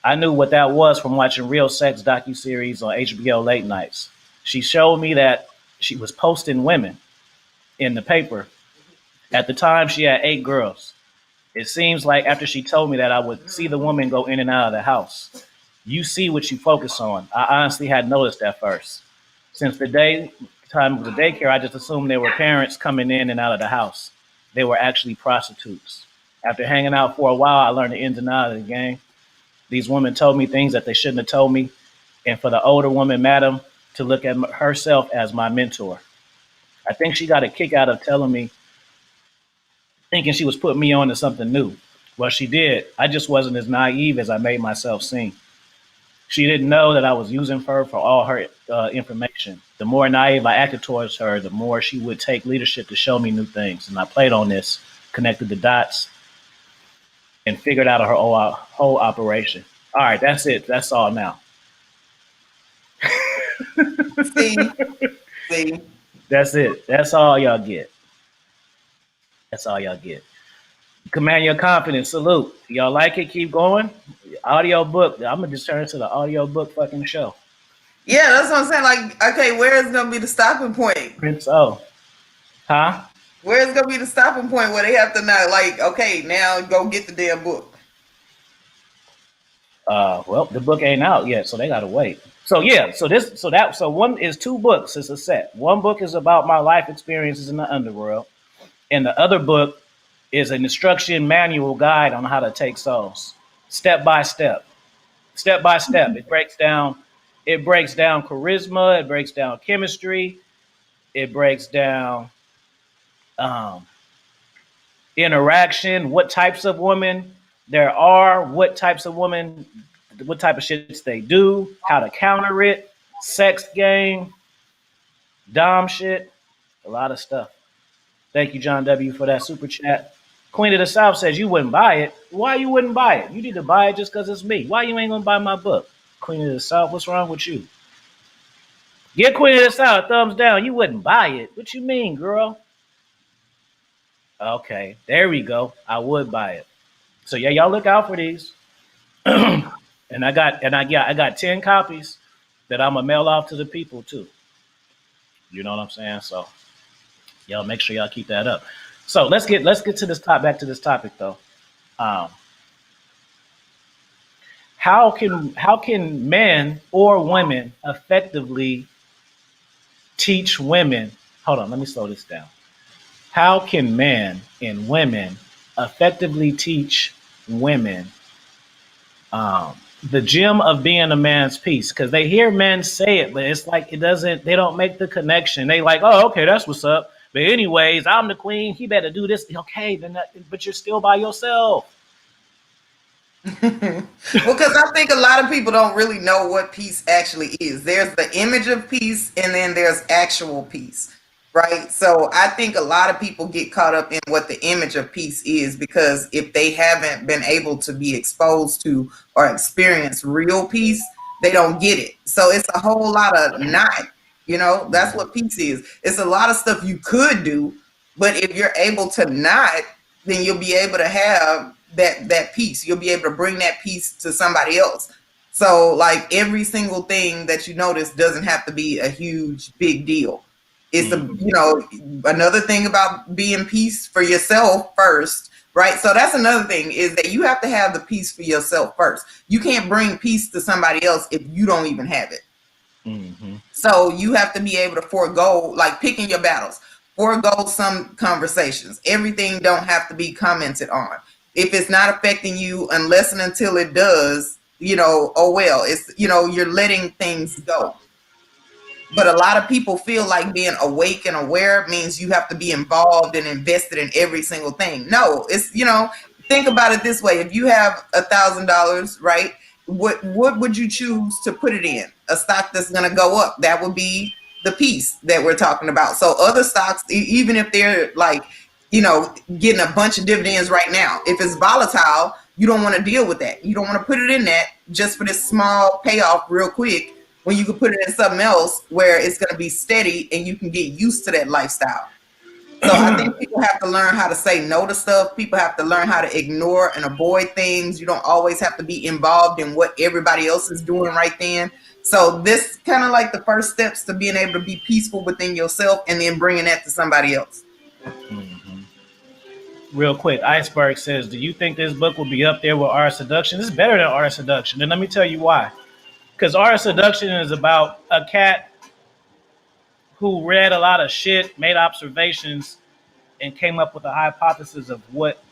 I knew what that was from watching real sex docuseries on HBO late nights. She showed me that she was posting women in the paper. At the time, she had 8 girls. It seems like after she told me that, I would see the woman go in and out of the house. You see what you focus on. I honestly had noticed at first. Since the time of the daycare, I just assumed they were parents coming in and out of the house. They were actually prostitutes. After hanging out for a while, I learned the ins and outs of the game. These women told me things that they shouldn't have told me. And for the older woman, madam, to look at herself as my mentor. I think she got a kick out of telling me, thinking she was putting me on to something new. Well, she did. I just wasn't as naive as I made myself seem. She didn't know that I was using her for all her information. The more naive I acted towards her, the more she would take leadership to show me new things. And I played on this, connected the dots, and figured out her whole operation. All right, that's it. That's all now. See. That's it. That's all y'all get. That's all y'all get. Command your confidence. Salute. Y'all like it? Keep going. Audio book. I'm gonna just turn it to the audio book fucking show. Yeah, that's what I'm saying. Like, okay, where is gonna be the stopping point? Prince O. Huh? Where's gonna be the stopping point where they have to not like, okay, now go get the damn book? Well, the book ain't out yet, so they gotta wait. So yeah, so one is two books. It's a set. One book is about my life experiences in the underworld, and the other book is an instruction manual guide on how to take souls, step by step, step by step. It breaks down charisma, it breaks down chemistry, it breaks down um, interaction, what types of women there are, what types of women, what type of shits they do, how to counter it, sex game, dom shit, a lot of stuff. Thank you, John W, for that super chat. Queen of the South says you wouldn't buy it. Why you wouldn't buy it? You need to buy it just because it's me. Why you ain't gonna buy my book? Queen of the South, what's wrong with you? Get Queen of the South a thumbs down. You wouldn't buy it. What you mean, girl? Okay, there we go. I would buy it. So yeah, y'all look out for these. And I got 10 copies that I'm gonna mail off to the people too. You know what I'm saying? So y'all make sure y'all keep that up. So let's get to this back to this topic though. Um, how can men or women effectively teach women? Hold on, let me slow this down. How can men and women effectively teach women the gem of being a man's piece? Because they hear men say it, but it's like they don't make the connection. They like, oh, okay, that's what's up. But anyways, I'm the queen. He better do this. Okay, then but you're still by yourself. Well, because I think a lot of people don't really know what peace actually is. There's the image of peace, and then there's actual peace, right? So I think a lot of people get caught up in what the image of peace is because if they haven't been able to be exposed to or experience real peace, they don't get it. So it's a whole lot of not, that's what peace is. It's a lot of stuff you could do, but if you're able to not, then you'll be able to have that peace. You'll be able to bring that peace to somebody else. So like every single thing that you notice doesn't have to be a huge big deal. It's another thing about being peace for yourself first, right? So that's another thing is that you have to have the peace for yourself first. You can't bring peace to somebody else if you don't even have it. Mm-hmm. So you have to be able to forego, like picking your battles, forego some conversations. Everything don't have to be commented on. If it's not affecting you unless and until it does, oh well, it's, you're letting things go. But a lot of people feel like being awake and aware means you have to be involved and invested in every single thing. No, it's, think about it this way. If you have $1,000, right, what would you choose to put it in? A stock that's going to go up. That would be the piece that we're talking about. So other stocks, even if they're like, getting a bunch of dividends right now, if it's volatile, you don't want to deal with that. You don't want to put it in that just for this small payoff real quick when you can put it in something else where it's going to be steady and you can get used to that lifestyle. So I think people have to learn how to say no to stuff. People have to learn how to ignore and avoid things. You don't always have to be involved in what everybody else is doing right then. So this kind of like the first steps to being able to be peaceful within yourself and then bringing that to somebody else. Mm-hmm. Real quick, Iceberg says, do you think this book will be up there with Art of Seduction? It's better than Art of Seduction. And let me tell you why. Because Art of Seduction is about a cat who read a lot of shit, made observations, and came up with a hypothesis of what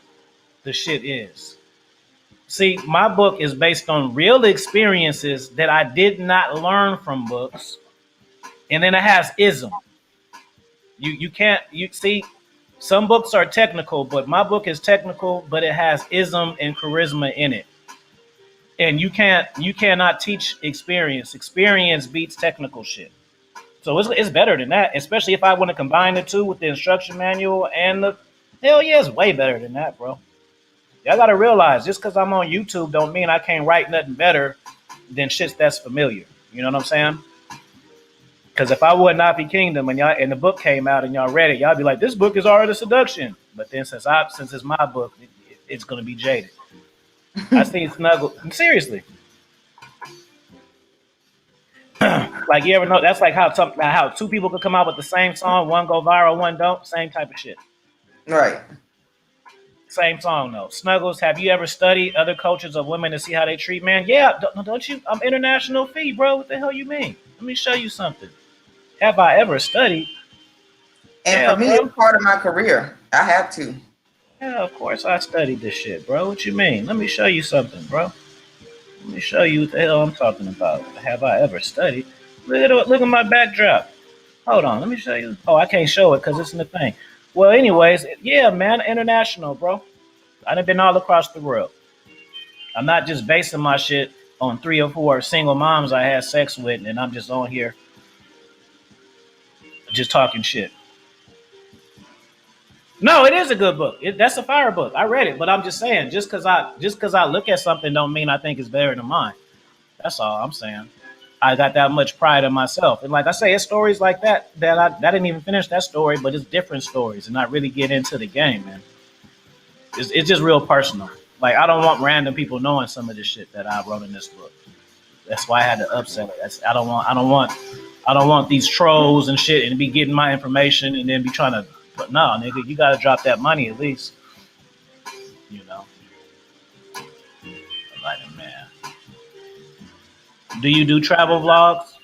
the shit is. See, my book is based on real experiences that I did not learn from books. And then it has ism. You can't see some books are technical, but my book is technical, but it has ism and charisma in it. And you cannot teach experience. Experience beats technical shit. So it's better than that, especially if I want to combine the two with the instruction manual and the hell yeah, it's way better than that, bro. Y'all gotta realize just because I'm on YouTube don't mean I can't write nothing better than shit that's familiar. You know what I'm saying? Because if I would not be Kingdom and the book came out and y'all read it, y'all be like, this book is Art of Seduction. But then since it's my book, it's gonna be jaded. I see Snuggle. Seriously. Like you ever know that's like how two people could come out with the same song, one go viral, one don't, same type of shit. Right. Same song though. Snuggles, have you ever studied other cultures of women to see how they treat men? Yeah, don't you? I'm international fee, bro. What the hell you mean? Let me show you something. Have I ever studied? And for Yeah, me, bro. it's part of my career. I have to. Yeah, of course I studied this shit, bro. What you mean? Let me show you something, bro. Let me show you what the hell I'm talking about. Have I ever studied? Look at my backdrop. Hold on, let me show you. Oh, I can't show it because it's in the thing. Well, anyways, yeah, man, international, bro. I done been all across the world. I'm not just basing my shit on 3 or 4 single moms I had sex with, and I'm just on here just talking shit. No, it is a good book. That's a fire book. I read it, but I'm just saying, just cause I look at something don't mean I think it's better than mine. That's all I'm saying. I got that much pride in myself, and like I say, it's stories like that I didn't even finish that story, but it's different stories, and I really get into the game, man. It's just real personal. Like I don't want random people knowing some of the shit that I wrote in this book. That's why I had to upsell it. I don't want these trolls and shit and be getting my information and then be trying to. But no, nigga, you gotta drop that money at least. You know, like man. Do you do travel vlogs?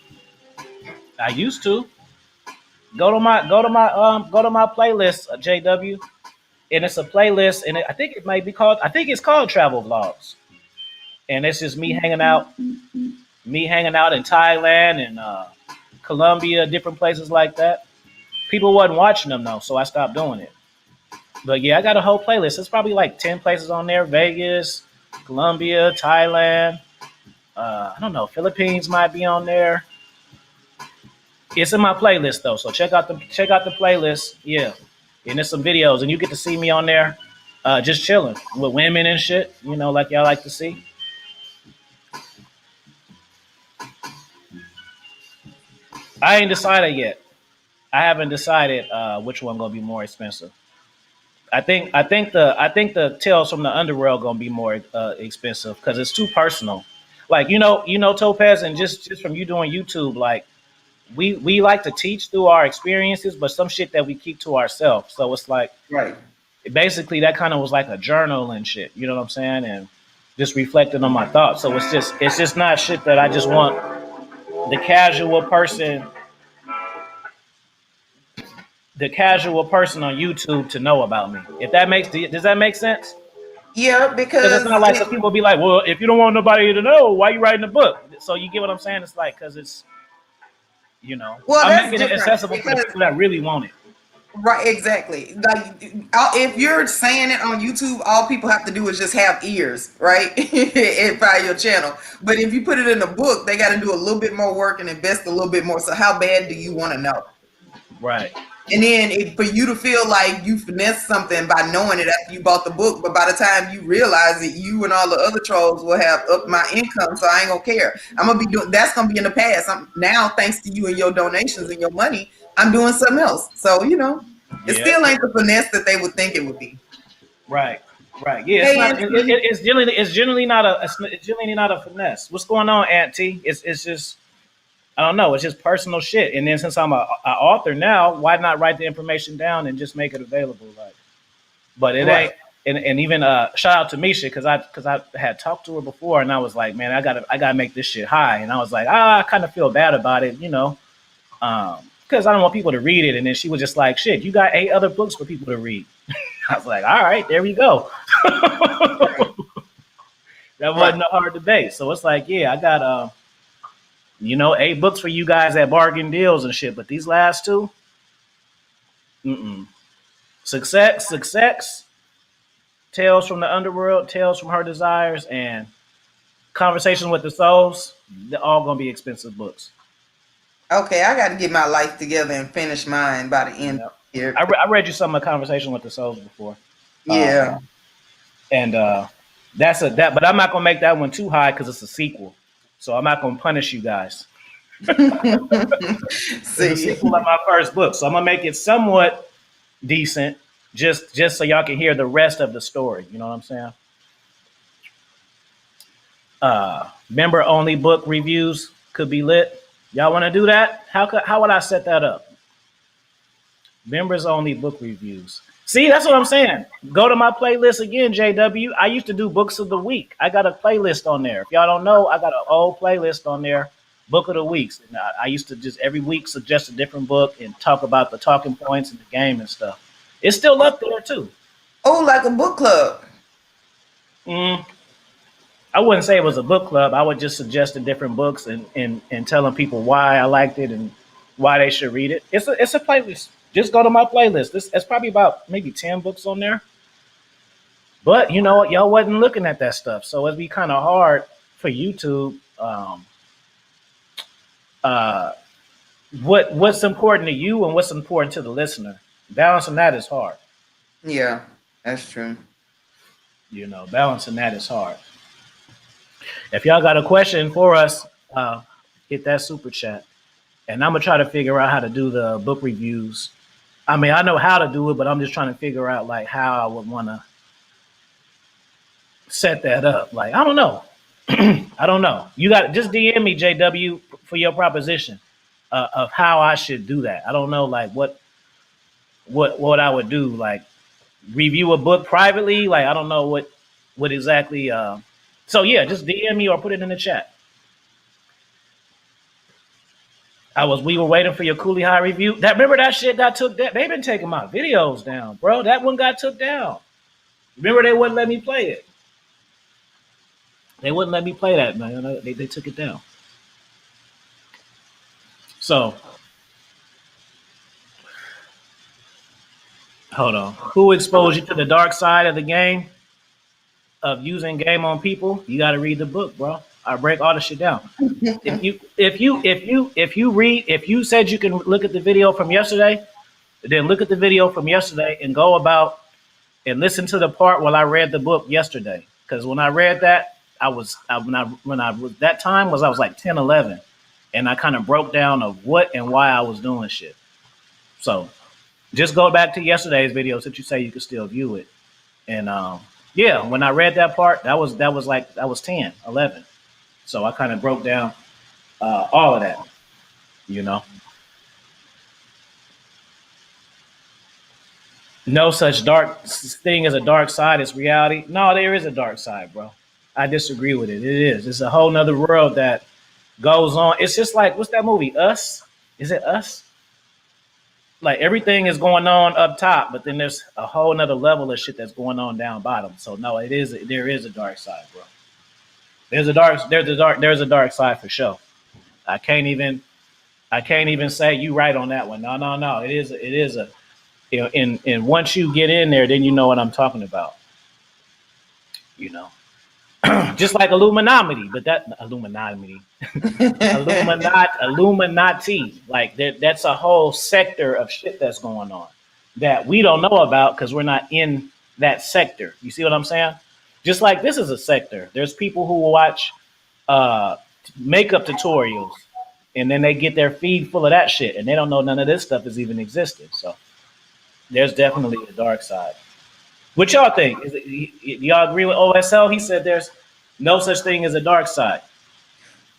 I used to go to my playlist, JW, and it's a playlist, and I think it might be called. I think it's called travel vlogs, and it's just me hanging out in Thailand and Colombia, different places like that. People wasn't watching them though, so I stopped doing it. But yeah, I got a whole playlist. It's probably like 10 places on there: Vegas, Colombia, Thailand. I don't know. Philippines might be on there. It's in my playlist though, so check out the playlist. Yeah, and there's some videos, and you get to see me on there, just chilling with women and shit. Like y'all like to see. I ain't decided yet. I haven't decided which one gonna be more expensive. I think the Tales from the Underworld gonna be more expensive because it's too personal. Like Topaz, and just from you doing YouTube, like we like to teach through our experiences, but some shit that we keep to ourselves. So it's like Right. basically that kind of was like a journal and shit. You know what I'm saying? And just reflecting on my thoughts. So it's just not shit that I just want the casual person the casual person on YouTube to know about me. If that does that make sense? Yeah, Because it's because not like some people be like, well, if you don't want nobody to know, why you writing a book? So you get what I'm saying? It's like because well, I'm that's making it different accessible for the because people that really want it. right, exactly. Like if you're saying it on YouTube, all people have to do is just have ears, right, and find your channel. But if you put it in a book, they got to do a little bit more work and invest a little bit more. So how bad do you want to know? Right. And then for you to feel like you finessed something by knowing it after you bought the book, but by the time you realize it, you and all the other trolls will have upped my income, so I ain't gonna care. I'm gonna be doing that's gonna be in the past. I'm now, thanks to you and your donations and your money, I'm doing something else. So it Yeah. still ain't the finesse that they would think it would be. Right. Right. Yeah. It's Hey, not. Auntie. It's generally not a finesse. What's going on, Auntie? It's just I don't know. It's just personal shit. And then since I'm a author now, why not write the information down and just make it available? Like, but it Right. ain't. And even shout out to Misha because I had talked to her before and I was like, man, I gotta make this shit high. And I was like, I kind of feel bad about it, because I don't want people to read it. And then she was just like, shit, you got 8 other books for people to read. I was like, all right, there we go. That Right. wasn't a hard debate. So it's like, yeah, I got 8 books for you guys at bargain deals and shit. But these last two, mm-mm. Success, Tales from the Underworld, Tales from Her Desires, and Conversations with the Souls. They're all gonna be expensive books. Okay, I got to get my life together and finish mine by the end Yeah, of the year. I read you some of Conversation with the Souls before, Yeah. and that. But I'm not gonna make that one too high because it's a sequel. So I'm not gonna punish you guys. It's a See. sequel of my first book, so I'm gonna make it somewhat decent, just so y'all can hear the rest of the story. You know what I'm saying? Member only book reviews could be lit. Y'all want to do that? How would I set that up? Members only book reviews. See, that's what I'm saying. Go to my playlist again, JW. I used to do books of the week. I got a playlist on there. If y'all don't know, I got an old playlist on there, book of the weeks. And I used to just every week suggest a different book and talk about the talking points in the game and stuff. It's still up there too. Oh, like a book club. Mm, I wouldn't say it was a book club. I would just suggest the different books and telling people why I liked it and why they should read it. It's a playlist. Just go to my playlist. It's probably about maybe 10 books on there. But you know what? Y'all wasn't looking at that stuff. So it'd be kind of hard for YouTube. Uh, what's important to you and what's important to the listener. Balancing that is hard. Yeah, that's true. You know, balancing that is hard. If y'all got a question for us, hit that super chat. And I'm gonna try to figure out how to do the book reviews. I mean, I know how to do it, but I'm just trying to figure out like how I would want to set that up. Like, I don't know. I don't know. You got just DM me, JW, for your proposition of how I should do that. I don't know, like what I would do. Like, review a book privately. Like, I don't know what exactly. So yeah, just DM me or put it in the chat. We were waiting for your Coolie High review. Remember that shit got took down. They've been taking my videos down, bro. That one got took down. Remember they wouldn't let me play it. They wouldn't let me play that, man. They took it down. So hold on. Who exposed you to the dark side of the game? Of using game on people? You gotta read the book, bro. I break all the shit down. If you said you can look at the video from yesterday, then look at the video from yesterday and go about and listen to the part while I read the book yesterday. Because when I read that, I was like 10, 11, and I kind of broke down of what and why I was doing shit. So just go back to yesterday's video since you say you could still view it. And yeah, when I read that part, that was 10, 11. So I kind of broke down all of that, you know. No such dark thing as a dark side. It's reality. No, there is a dark side, bro. I disagree with it. It is. It's a whole nother world that goes on. It's just like, what's that movie? Us? Is it Us? Like everything is going on up top, but then there's a whole nother level of shit that's going on down bottom. So no, there is a dark side, bro. There's a dark side for sure. I can't even say you right on that one. No. It is a you know, and once you get in there, then you know what I'm talking about. You know. Just like Illuminati, but that Illuminati, like that's a whole sector of shit that's going on that we don't know about because we're not in that sector. You see what I'm saying? Just like this is a sector. There's people who will watch makeup tutorials and then they get their feed full of that shit and they don't know none of this stuff has even existed. So there's definitely a dark side. What y'all think? Y'all agree with OSL? He said there's no such thing as a dark side.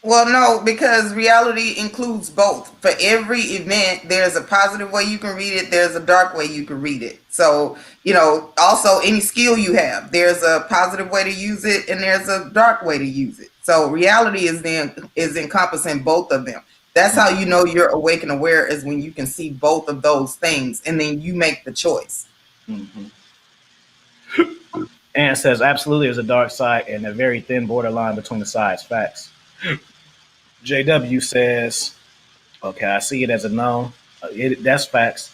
Well, no, because reality includes both. For every event, there's a positive way you can read it. There's a dark way you can read it. So, you know, also any skill you have, there's a positive way to use it and there's a dark way to use it. So reality is encompassing both of them. That's how you know you're awake and aware, is when you can see both of those things and then you make the choice. Mm-hmm. And says absolutely there's a dark side and a very thin borderline between the sides. Facts. JW says, okay, I see it as a no. That's facts.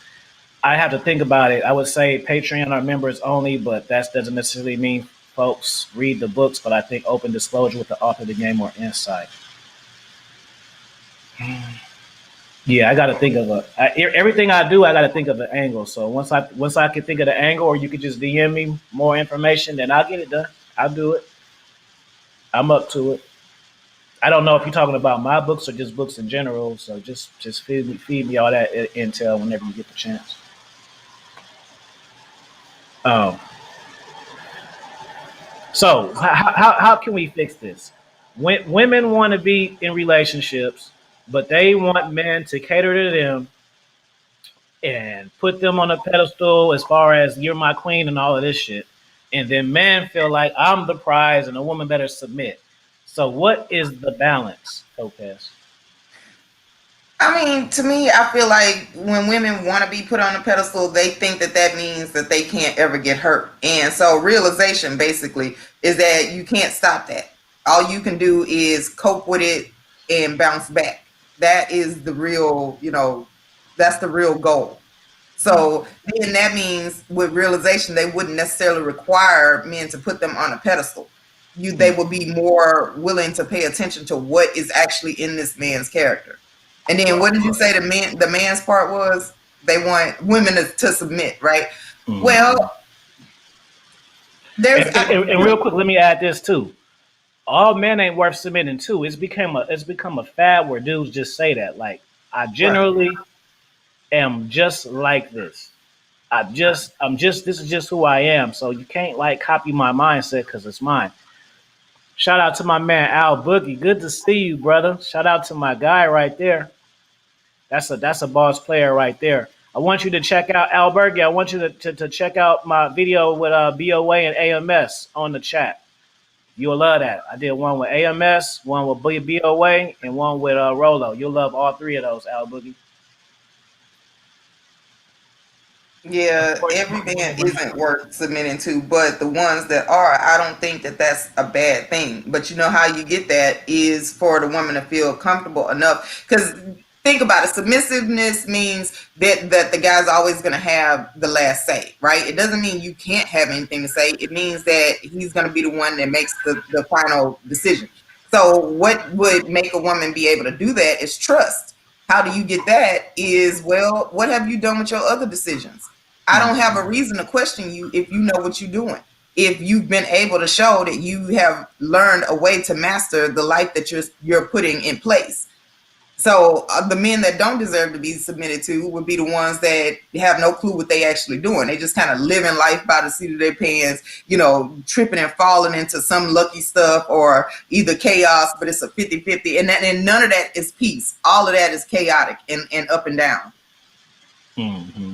I have to think about it. I would say Patreon are members only, but that doesn't necessarily mean folks read the books, but I think open disclosure with the author of the game or insight. Yeah, I got to think of everything I do. I got to think of an angle. So once I can think of the angle, or you could just DM me more information, then I'll get it done. I'll do it. I'm up to it. I don't know if you're talking about my books or just books in general. So just feed me all that intel whenever you get the chance. So how can we fix this? When women want to be in relationships, but they want men to cater to them and put them on a pedestal as far as you're my queen and all of this shit. And then men feel like I'm the prize and a woman better submit. So what is the balance, Topaz? I mean, to me, I feel like when women want to be put on a pedestal, they think that that means that they can't ever get hurt. And so, realization basically is that you can't stop that. All you can do is cope with it and bounce back. That is the real, that's the real goal. So then that means with realization, they wouldn't necessarily require men to put them on a pedestal. They would be more willing to pay attention to what is actually in this man's character. And then what did you say the man's part was? They want women to submit, right? Mm-hmm. Well, and real quick, let me add this too. All men ain't worth submitting to. It's become a fad where dudes just say that. Like, I generally am just like this. This is just who I am. So you can't like copy my mindset because it's mine. Shout out to my man Al Boogie. Good to see you, brother. Shout out to my guy right there. That's a boss player right there. I want you to check out Al Boogie. I want you to check out my video with BOA and AMS on the chat. You'll love that. I did one with AMS, one with BOA, and one with Rolo. You'll love all three of those, Al Boogie. Yeah, every man isn't worth submitting to, but the ones that are, I don't think that that's a bad thing. But you know how you get that is for the woman to feel comfortable enough. Because think about it, submissiveness means that the guy's always going to have the last say, right? It doesn't mean you can't have anything to say. It means that he's going to be the one that makes the final decision. So what would make a woman be able to do that is trust. How do you get that is, well, what have you done with your other decisions? I don't have a reason to question you if you know what you're doing. If you've been able to show that you have learned a way to master the life that you're putting in place. So the men that don't deserve to be submitted to would be the ones that have no clue what they actually doing. They just kind of living life by the seat of their pants, tripping and falling into some lucky stuff or either chaos, but it's a 50-50. And none of that is peace. All of that is chaotic and up and down. Mm-hmm.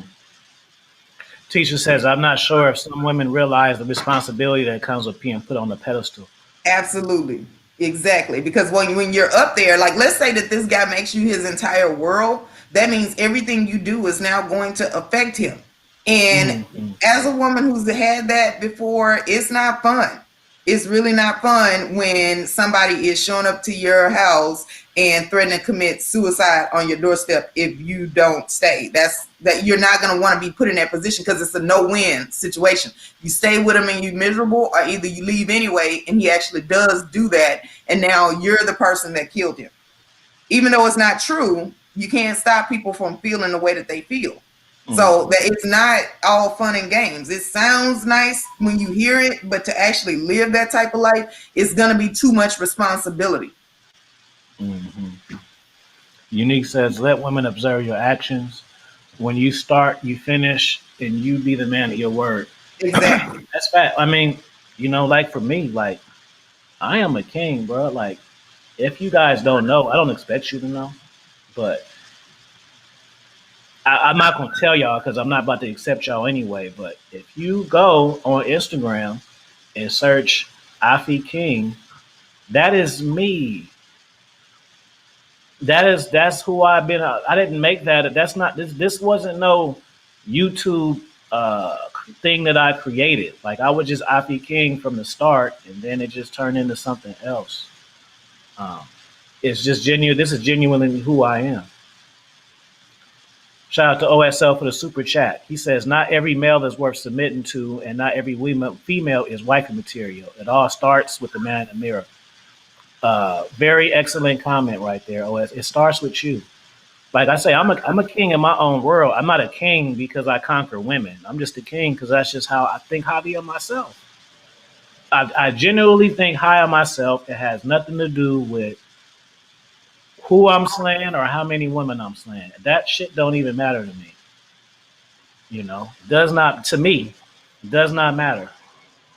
Teacher says, I'm not sure if some women realize the responsibility that comes with being put on the pedestal. Absolutely. Exactly. Because when you're up there, like let's say that this guy makes you his entire world, that means everything you do is now going to affect him. And as a woman who's had that before, it's not fun. It's really not fun when somebody is showing up to your house and threatening to commit suicide on your doorstep if you don't stay. That you're not going to want to be put in that position because it's a no-win situation. You stay with him and you're miserable, or either you leave anyway and he actually does do that, and now you're the person that killed him. Even though it's not true, you can't stop people from feeling the way that they feel. So that it's not all fun and games. It sounds nice when you hear it, but to actually live that type of life, it's going to be too much responsibility. Mm-hmm. Unique says, let women observe your actions. When you start, you finish, and you be the man of your word. Exactly. That's fact. I mean, like for me, like I am a king, bro. Like if you guys don't know, I don't expect you to know, but I'm not going to tell y'all because I'm not about to accept y'all anyway. But if you go on Instagram and search Afi King, that is me. That's who I've been. I didn't make that. That's not this. This wasn't no YouTube thing that I created. Like I was just Afi King from the start, and then it just turned into something else. It's just genuine. This is genuinely who I am. Shout out to OSL for the super chat. He says, not every male is worth submitting to, and not every female is wifey material. It all starts with the man in the mirror. Very excellent comment right there, OS. It starts with you. Like I say, I'm a king in my own world. I'm not a king because I conquer women. I'm just a king because that's just how I think highly of myself. I genuinely think high of myself. It has nothing to do with who I'm slaying or how many women I'm slaying. That shit don't even matter to me. Does not, to me, does not matter.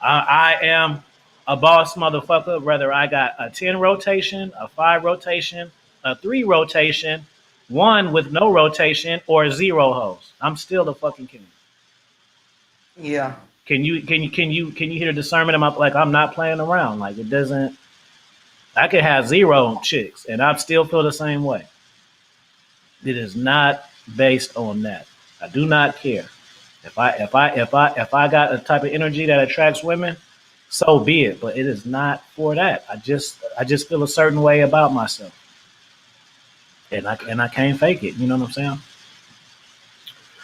I am a boss motherfucker, whether I got a 10 rotation, a 5 rotation, a 3 rotation, One with no rotation or zero hoes. I'm still the fucking king. Yeah. Can you hear the discernment? I'm not playing around. Like it doesn't. I could have zero chicks and I still feel the same way. It is not based on that. I do not care. If I got a type of energy that attracts women, so be it. But it is not for that. I just feel a certain way about myself, and I can't fake it. You know what I'm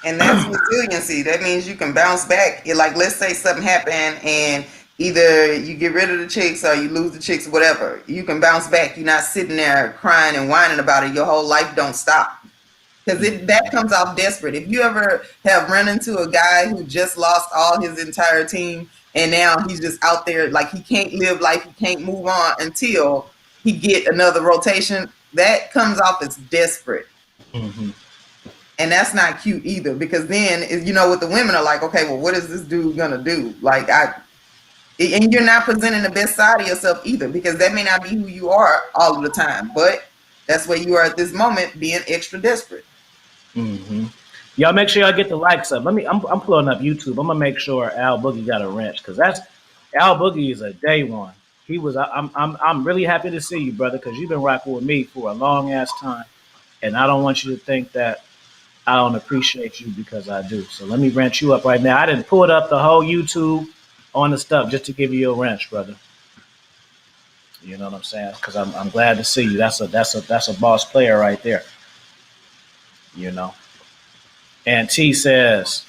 And that's resiliency. That means you can bounce back. Like, let's say something happened and either you get rid of the chicks or you lose the chicks, whatever. You can bounce back. You're not sitting there crying and whining about it. Your whole life don't stop. Because that comes off desperate. If you ever have run into a guy who just lost all his entire team and now he's just out there like he can't live life, he can't move on until he get another rotation, that comes off as desperate. saying? And that's not cute either, because then what the women are like, okay, well, what is this dude gonna do? And you're not presenting the best side of yourself either, because that may not be who you are all of the time, but that's where you are at this moment, being extra desperate. Mm-hmm. Y'all make sure y'all get the likes up. I'm pulling up YouTube. I'm gonna make sure Al Boogie got a wrench because that's Al Boogie is a day one. He was. I'm really happy to see you, brother, because you've been rocking with me for a long ass time, and I don't want you to think that I don't appreciate you because I do. So let me wrench you up right now. I didn't pull it up the whole YouTube on the stuff just to give you a wrench, brother. You know what I'm saying? Because I'm glad to see you. That's a boss player right there. You know. And T says,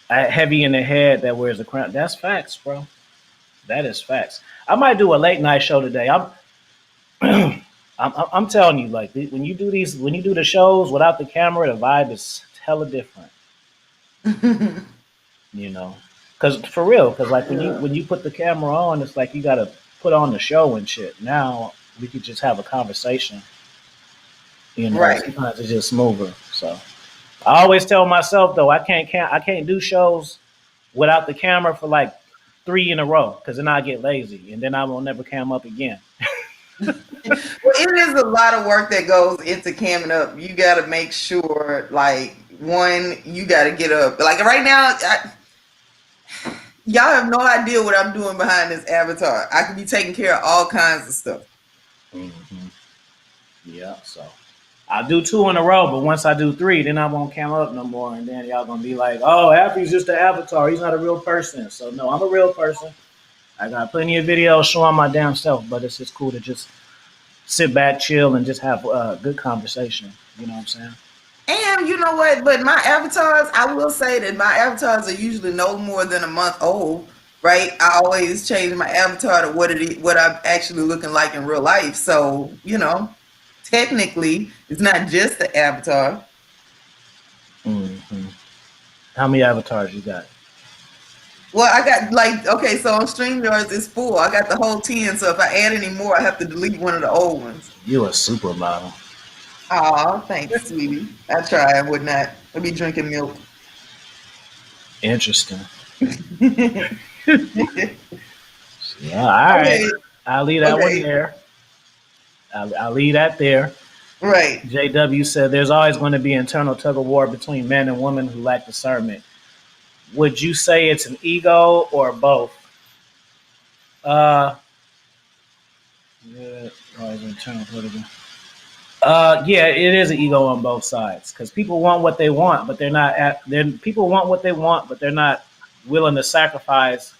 heavy in the head that wears a crown. That's facts, bro. That is facts. I might do a late night show today. I'm telling you, like when you do the shows without the camera, the vibe is hella different. You know, because for real, because like when you put the camera on, it's like you got to put on the show and shit. Now we could just have a conversation. You know, Right. sometimes it's just smoother. So I always tell myself though, I can't do shows without the camera for like 3 in a row because then I get lazy and then I won't never cam up again. Well, it is a lot of work that goes into camming up. You got to make sure, like, one, you got to get up. Like right now, y'all have no idea what I'm doing behind this avatar. I could be taking care of all kinds of stuff. Mm-hmm. Yeah, so I'll do 2 in a row, but once I do 3, then I won't cam up no more, and then y'all gonna be like, "Oh, Happy's just an avatar. He's not a real person." So no, I'm a real person. I got plenty of videos showing my damn self, but it's just cool to just sit back, chill, and just have a good conversation. You know what I'm saying? And you know what? But my avatars, I will say that my avatars are usually no more than a month old, right? I always change my avatar to what I'm actually looking like in real life. So, technically, it's not just the avatar. Mm-hmm. How many avatars you got? Well, I got okay, so on StreamYards it's full. I got the whole 10, so if I add any more, I have to delete one of the old ones. You a supermodel. Oh, thanks, sweetie. I try. I would not. I'd be drinking milk. Interesting. Yeah, all right. Okay. I'll leave that one there. I'll leave that there. Right. JW said there's always going to be internal tug of war between men and women who lack discernment. Would you say it's an ego or both? Yeah, always internal political. Yeah, it is an ego on both sides because people want what they want, but they're not at. People want what they want, but they're not willing to sacrifice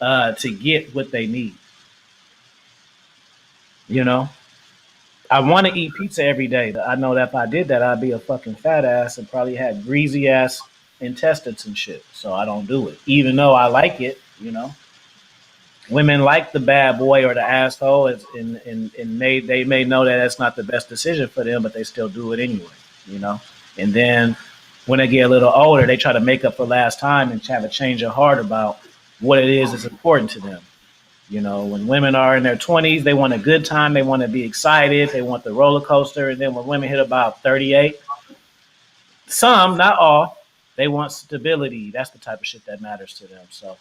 to get what they need. You know, I want to eat pizza every day. I know that if I did that, I'd be a fucking fat ass and probably had greasy ass intestines and shit. So I don't do it, even though I like it. You know, women like the bad boy or the asshole, and they may know that that's not the best decision for them, but they still do it anyway. You know, and then when they get a little older, they try to make up for last time and have a change of heart about what it is that's important to them. You know, when women are in their 20s, they want a good time. They want to be excited. They want the roller coaster. And then when women hit about 38, some, not all, they want stability. That's the type of shit that matters to them. So,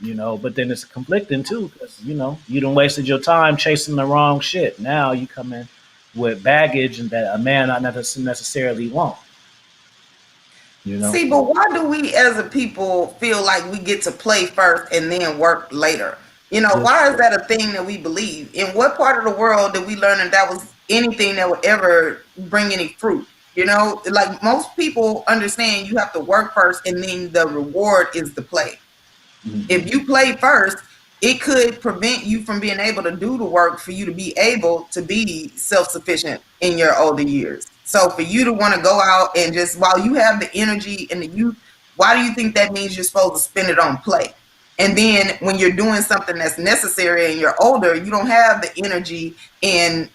but then it's conflicting too because, you done wasted your time chasing the wrong shit. Now you come in with baggage and that a man not necessarily won't. You know. See, but why do we as a people feel like we get to play first and then work later? You know, why is that a thing that we believe? In what part of the world did we learn that was anything that would ever bring any fruit? You know, like most people understand you have to work first and then the reward is the play. Mhm. If you play first, it could prevent you from being able to do the work for you to be able to be self-sufficient in your older years. So for you to want to go out and just while you have the energy and the youth, why do you think that means you're supposed to spend it on play? And then when you're doing something that's necessary and you're older, you don't have the energy and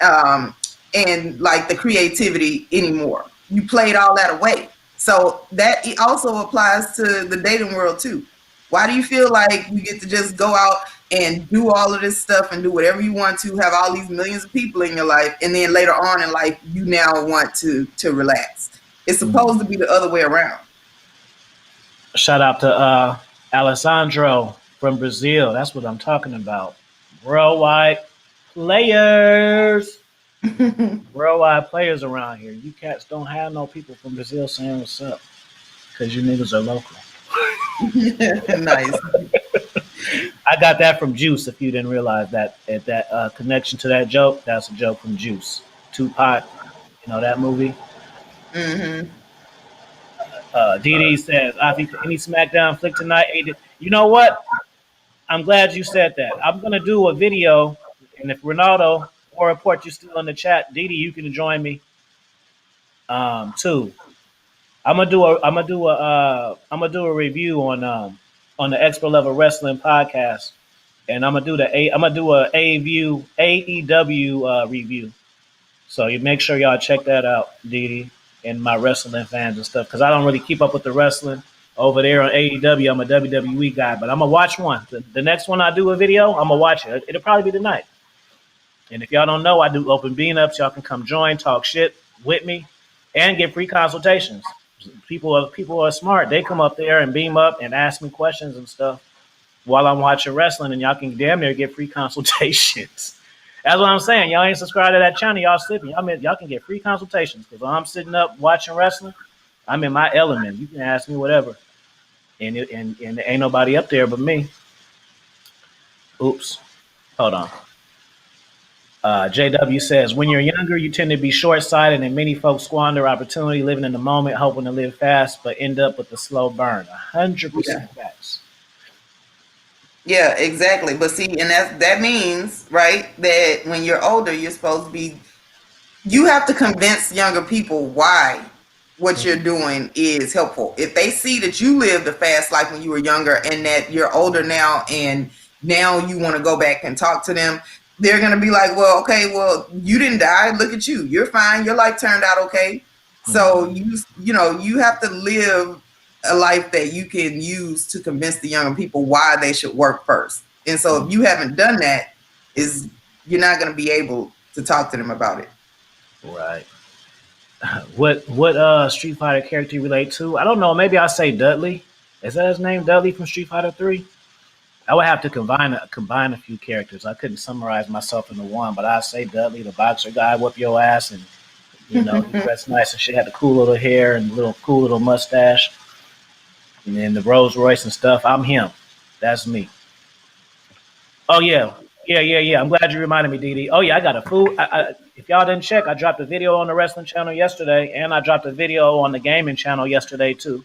like the creativity anymore. You played all that away. So that also applies to the dating world too. Why do you feel like you get to just go out and do all of this stuff and do whatever you want to, have all these millions of people in your life, and then later on in life you now want to relax? It's supposed to be the other way around. Shout out to Alessandro from Brazil. That's what I'm talking about. Worldwide players. Worldwide players around here. You cats don't have no people from Brazil saying what's up because you niggas are local. Nice. I got that from Juice. If you didn't realize that, at that connection to that joke, that's a joke from Juice. Tupac, you know that movie. Mm-hmm. DD says, "I think any SmackDown flick tonight." You know what? I'm glad you said that. I'm gonna do a video, and if Ronaldo or Report you still in the chat, DD, you can join me too. I'm gonna do a review on the Expert Level Wrestling podcast, and I'm gonna do a AEW review. So you make sure y'all check that out, Didi, and my wrestling fans and stuff, because I don't really keep up with the wrestling over there on AEW. I'm a WWE guy, but I'm gonna watch one. The next one I do a video, I'm gonna watch it. It'll probably be tonight. And if y'all don't know, I do open bean ups. Y'all can come join, talk shit with me, and get free consultations. People are smart. They come up there and beam up and ask me questions and stuff while I'm watching wrestling, and y'all can damn near get free consultations. That's what I'm saying. Y'all ain't subscribed to that channel. Y'all slipping. Y'all can get free consultations because while I'm sitting up watching wrestling, I'm in my element. You can ask me whatever, and there ain't nobody up there but me. Oops, hold on. JW says, when you're younger, you tend to be short-sighted, and many folks squander opportunity, living in the moment, hoping to live fast, but end up with a slow burn. 100% facts. Yeah, exactly. But see, and that means, right, that when you're older, you're supposed to be, you have to convince younger people why what you're doing is helpful. If they see that you lived a fast life when you were younger and that you're older now and now you want to go back and talk to them, they're going to be like, well, okay, well, you didn't die. Look at you. You're fine. Your life turned out okay. So you have to live a life that you can use to convince the younger people why they should work first. And so if you haven't done that, you're not going to be able to talk to them about it. Right. What Street Fighter character you relate to? I don't know. Maybe I'll say Dudley. Is that his name? Dudley from Street Fighter 3? I would have to combine a few characters. I couldn't summarize myself into one, but I'd say Dudley, the boxer guy, whoop your ass, and he dressed nice and shit, had the cool little hair and cool little mustache, and then the Rolls Royce and stuff. I'm him. That's me. Oh yeah. I'm glad you reminded me, Didi. Oh yeah, I got a food. If y'all didn't check, I dropped a video on the wrestling channel yesterday, and I dropped a video on the gaming channel yesterday too.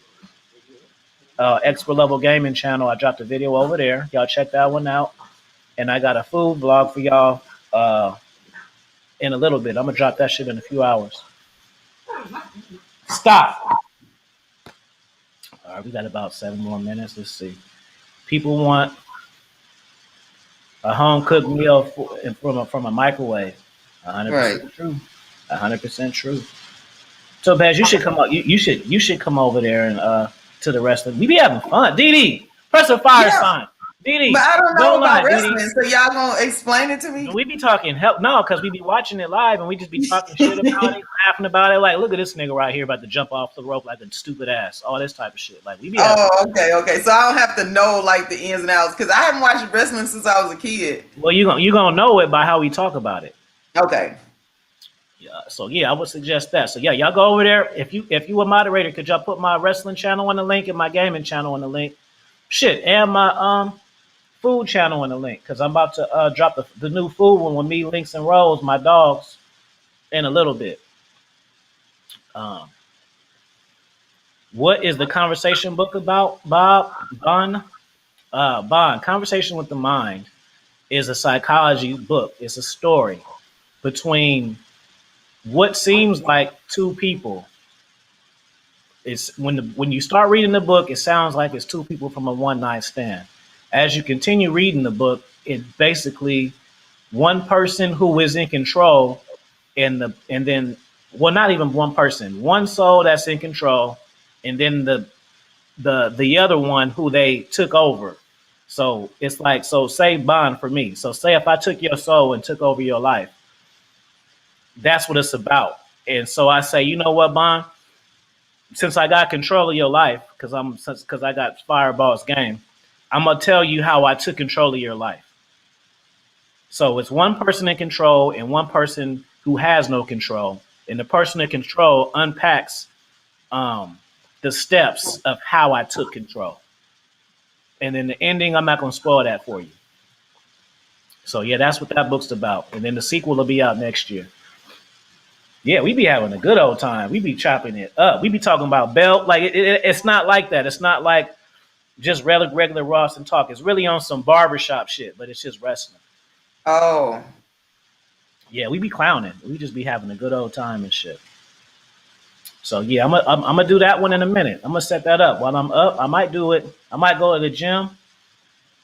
Expert Level Gaming channel. I dropped a video over there. Y'all check that one out. And I got a food vlog for y'all in a little bit. I'm gonna drop that shit in a few hours. Stop. All right, we got about 7 more minutes. Let's see. People want a home cooked meal from a microwave. 100% true. 100% true. So, Baz, you should come up. You should come over there and to the wrestling. We be having fun. DD, press the fire sign. DD, but I don't know about wrestling, DD. so y'all gonna explain it to me? We be talking because we be watching it live and we just be talking shit about it, laughing about it. Like, look at this nigga right here about to jump off the rope like a stupid ass. All this type of shit. Like, we be. Okay. So I don't have to know like the ins and outs because I haven't watched wrestling since I was a kid. Well, you gonna know it by how we talk about it. Okay. So yeah, I would suggest that. So yeah, y'all go over there. If you a moderator, could y'all put my wrestling channel on the link and my gaming channel on the link? Shit, and my food channel on the link because I'm about to drop the new food one with me, Links and Rolls, my dogs, in a little bit. Um, what is the conversation book about, Bob? Bond. Conversation with the Mind is a psychology book. It's a story between what seems like two people. It's when you start reading the book, it sounds like it's two people from a one night stand. As you continue reading the book, it basically one person who is in control and then well not even one person, one soul that's in control, and then the other one who they took over. So it's like so say Bond for me. So say if I took your soul and took over your life, that's what it's about. And so I say, you know what, Bond? Since I got control of your life, because I got Fireball's game, I'm gonna tell you how I took control of your life. So it's one person in control and one person who has no control, and the person in control unpacks um, the steps of how I took control. And then the ending, I'm not gonna spoil that for you. So yeah, that's what that book's about. And then the sequel will be out next year. Yeah, we be having a good old time. We be chopping it up. We be talking about belt. Like it's not like that. It's not like just regular Ross and talk. It's really on some barbershop shit, but it's just wrestling. Oh, Yeah, we be clowning. We just be having a good old time and shit. So yeah, I'm gonna do that one in a minute. I'm gonna set that up. While I'm up, I might do it. I might go to the gym,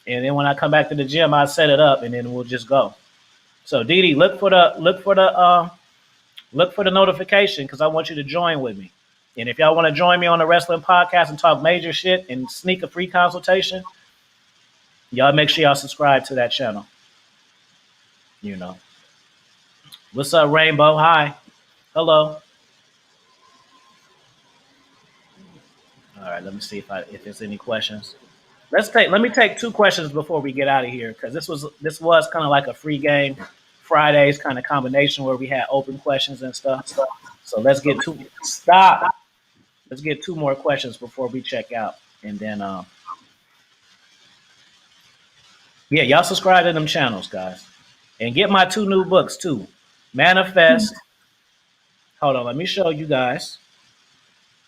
and then when I come back to the gym, I set it up, and then we'll just go. So Dee Dee, look for the notification because I want you to join with me. And if y'all want to join me on the wrestling podcast and talk major shit and sneak a free consultation, y'all make sure y'all subscribe to that channel. You know. What's up, Rainbow? Hi. Hello. All right, let me see if there's any questions. Let me take two questions before we get out of here because this was kind of like a free game Fridays kind of combination where we had open questions and stuff. So let's get two more questions before we check out. And then yeah, y'all subscribe to them channels, guys. And get my two new books too. Manifest. Hold on, let me show you guys.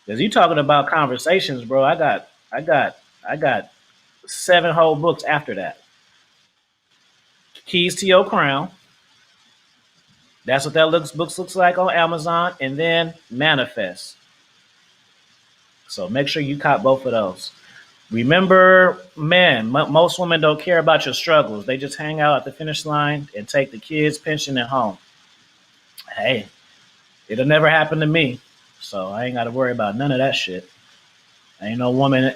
Because you talking about conversations, bro. I got seven whole books after that. Keys to Your Crown. That's what that looks like on Amazon. And then Manifest. So make sure you cop both of those. Remember, men, most women don't care about your struggles. They just hang out at the finish line and take the kids' pension at home. Hey, it'll never happen to me. So I ain't got to worry about none of that shit. Ain't no woman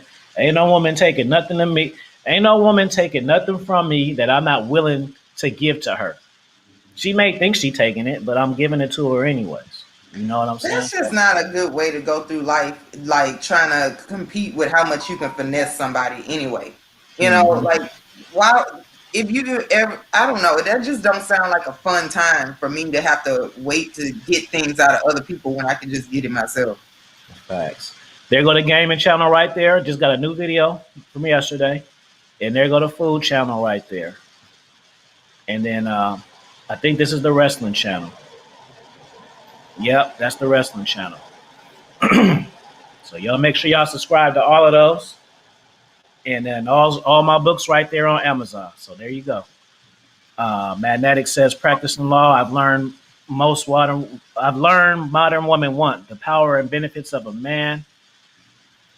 taking nothing to me. Ain't no woman taking nothing from me that I'm not willing to give to her. She may think she taking it, but I'm giving it to her anyways. You know what I'm saying? that's just not a good way to go through life, like trying to compete with how much you can finesse somebody anyway. You know, like why if you do ever I don't know, that just don't sound like a fun time for me to have to wait to get things out of other people when I can just get it myself. Facts. There go the gaming channel right there. Just got a new video from yesterday. And there go the food channel right there. And then I think this is the wrestling channel. Yep, that's the wrestling channel. So y'all make sure y'all subscribe to all of those. And then all my books right there on Amazon. So there you go. Magnetic says practicing law. I've learned modern women want the power and benefits of a man,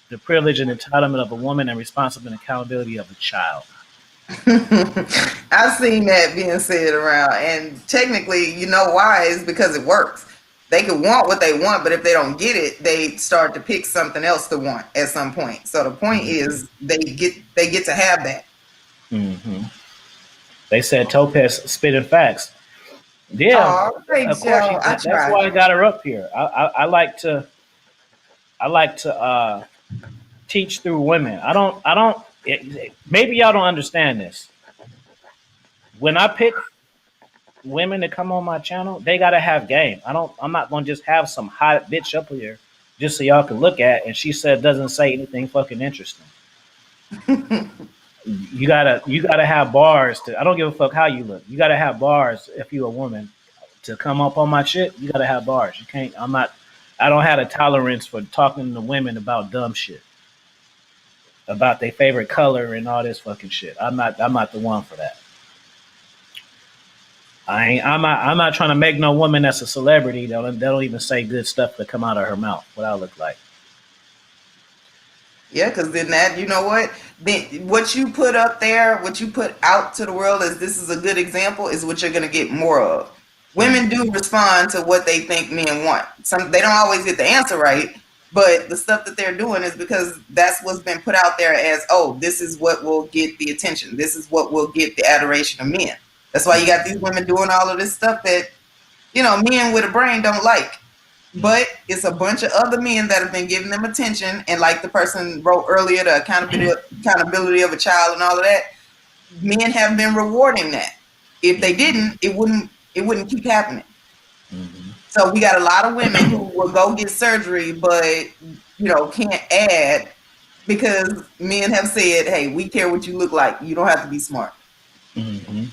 the privilege and entitlement of a woman, and responsibility and accountability of a child. I've seen that being said around, and technically, you know why is because it works. They can want what they want, but if they don't get it, they start to pick something else to want at some point. So the point is, they get to have that. Mm-hmm. They said Topaz spitting facts. Yeah, oh, thanks, of course. That's why I got her up here. I like to teach through women. Maybe y'all don't understand this. When I pick women that come on my channel, they gotta have game. I'm not gonna just have some hot bitch up here just so y'all can look at and she said doesn't say anything fucking interesting. You gotta have bars to I don't give a fuck how you look. You gotta have bars if you're a woman to come up on my shit, you gotta have bars. You can't I don't have a tolerance for talking to women about dumb shit. About their favorite color and all this fucking shit. I'm not the one for that. I'm not trying to make no woman that's a celebrity that don't even say good stuff to come out of her mouth. What I look like. Yeah, because then that, you know what? Then what you put up there, what you put out to the world as this is a good example, is what you're gonna get more of. Women do respond to what they think men want. Some they don't always get the answer right, but the stuff that they're doing is because that's what's been put out there as, oh, this is what will get the attention. This is what will get the adoration of men. That's why you got these women doing all of this stuff that, men with a brain don't like. But it's a bunch of other men that have been giving them attention, and like the person wrote earlier, the accountability of a child and all of that, men have been rewarding that. If they didn't, it wouldn't keep happening. Mm-hmm. So we got a lot of women who will go get surgery, but can't add because men have said, "Hey, we care what you look like. You don't have to be smart." Mm-hmm.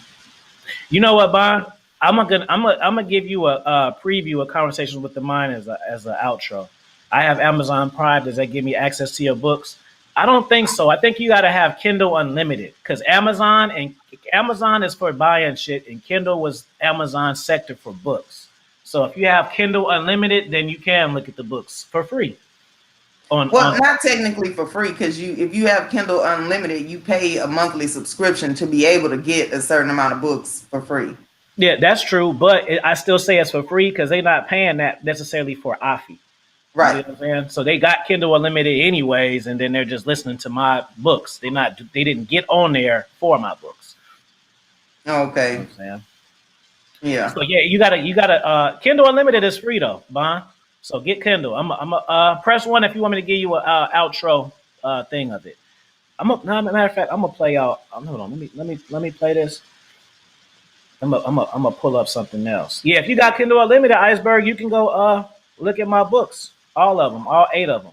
You know what, Bond? I'm gonna give you a preview of Conversations with the Mind as an outro. I have Amazon Prime. Does that give me access to your books? I don't think so. I think you got to have Kindle Unlimited because Amazon is for buying shit, and Kindle was Amazon's sector for books. So if you have Kindle Unlimited, then you can look at the books for free. Not technically for free, because if you have Kindle Unlimited, you pay a monthly subscription to be able to get a certain amount of books for free. Yeah, that's true, but I still say it's for free because they're not paying that necessarily for AFI. Right. You know what I'm saying? So they got Kindle Unlimited anyways, and then they're just listening to my books. They didn't get on there for my books. Okay. You know what I'm saying? Yeah. So yeah, you gotta Kindle Unlimited is free though, Bond. So get Kindle. I'm press 1 if you want me to give you an outro thing of it. Matter of fact, I'm gonna play out. Hold on, let me play this. I'm gonna pull up something else. Yeah, if you got Kindle Unlimited, Iceberg, you can go look at my books, all of them, all 8 of them.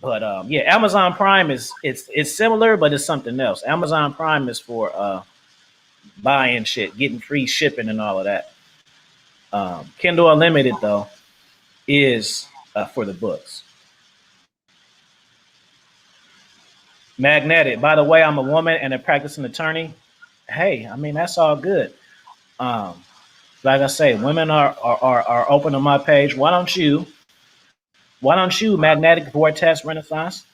But yeah, Amazon Prime it's similar, but it's something else. Amazon Prime is for buying shit, getting free shipping, and all of that. Kindle Unlimited though is for the books. Magnetic. By the way, I'm a woman and a practicing attorney. Hey, I mean that's all good. Like I say, women are open on my page. Why don't you, Magnetic Vortex Renaissance?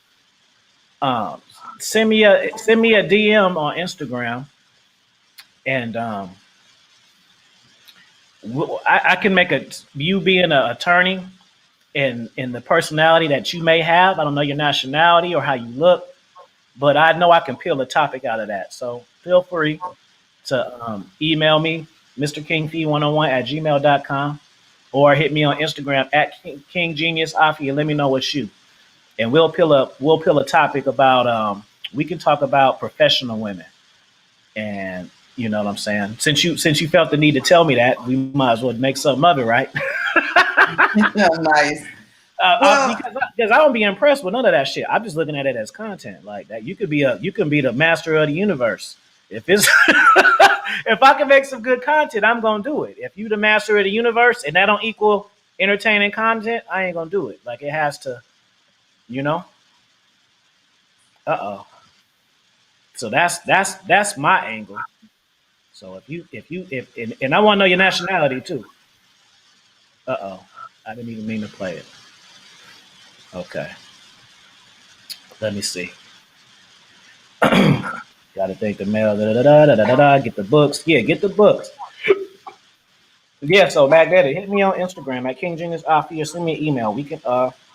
Send me a DM on Instagram, and I can make you being an attorney and the personality that you may have. I don't know your nationality or how you look, but I know I can peel a topic out of that. So feel free to email me, Mr. KingFee101@gmail.com, or hit me on Instagram at King Genius Afi and let me know what's you. And we'll peel a topic about we can talk about professional women. And you know what I'm saying? Since you felt the need to tell me that, we might as well make something of it, right? Nice. Because I don't be impressed with none of that shit. I'm just looking at it as content. Like that, you can be the master of the universe. If it's if I can make some good content, I'm gonna do it. If you the master of the universe and that don't equal entertaining content, I ain't gonna do it. Like it has to, you know. So that's my angle. So if I want to know your nationality too. I didn't even mean to play it. Okay. Let me see. Got to thank the mail. Get the books. Yeah, get the books. Yeah, so Magnetic, hit me on Instagram at King Genius Afi or send me an email. We can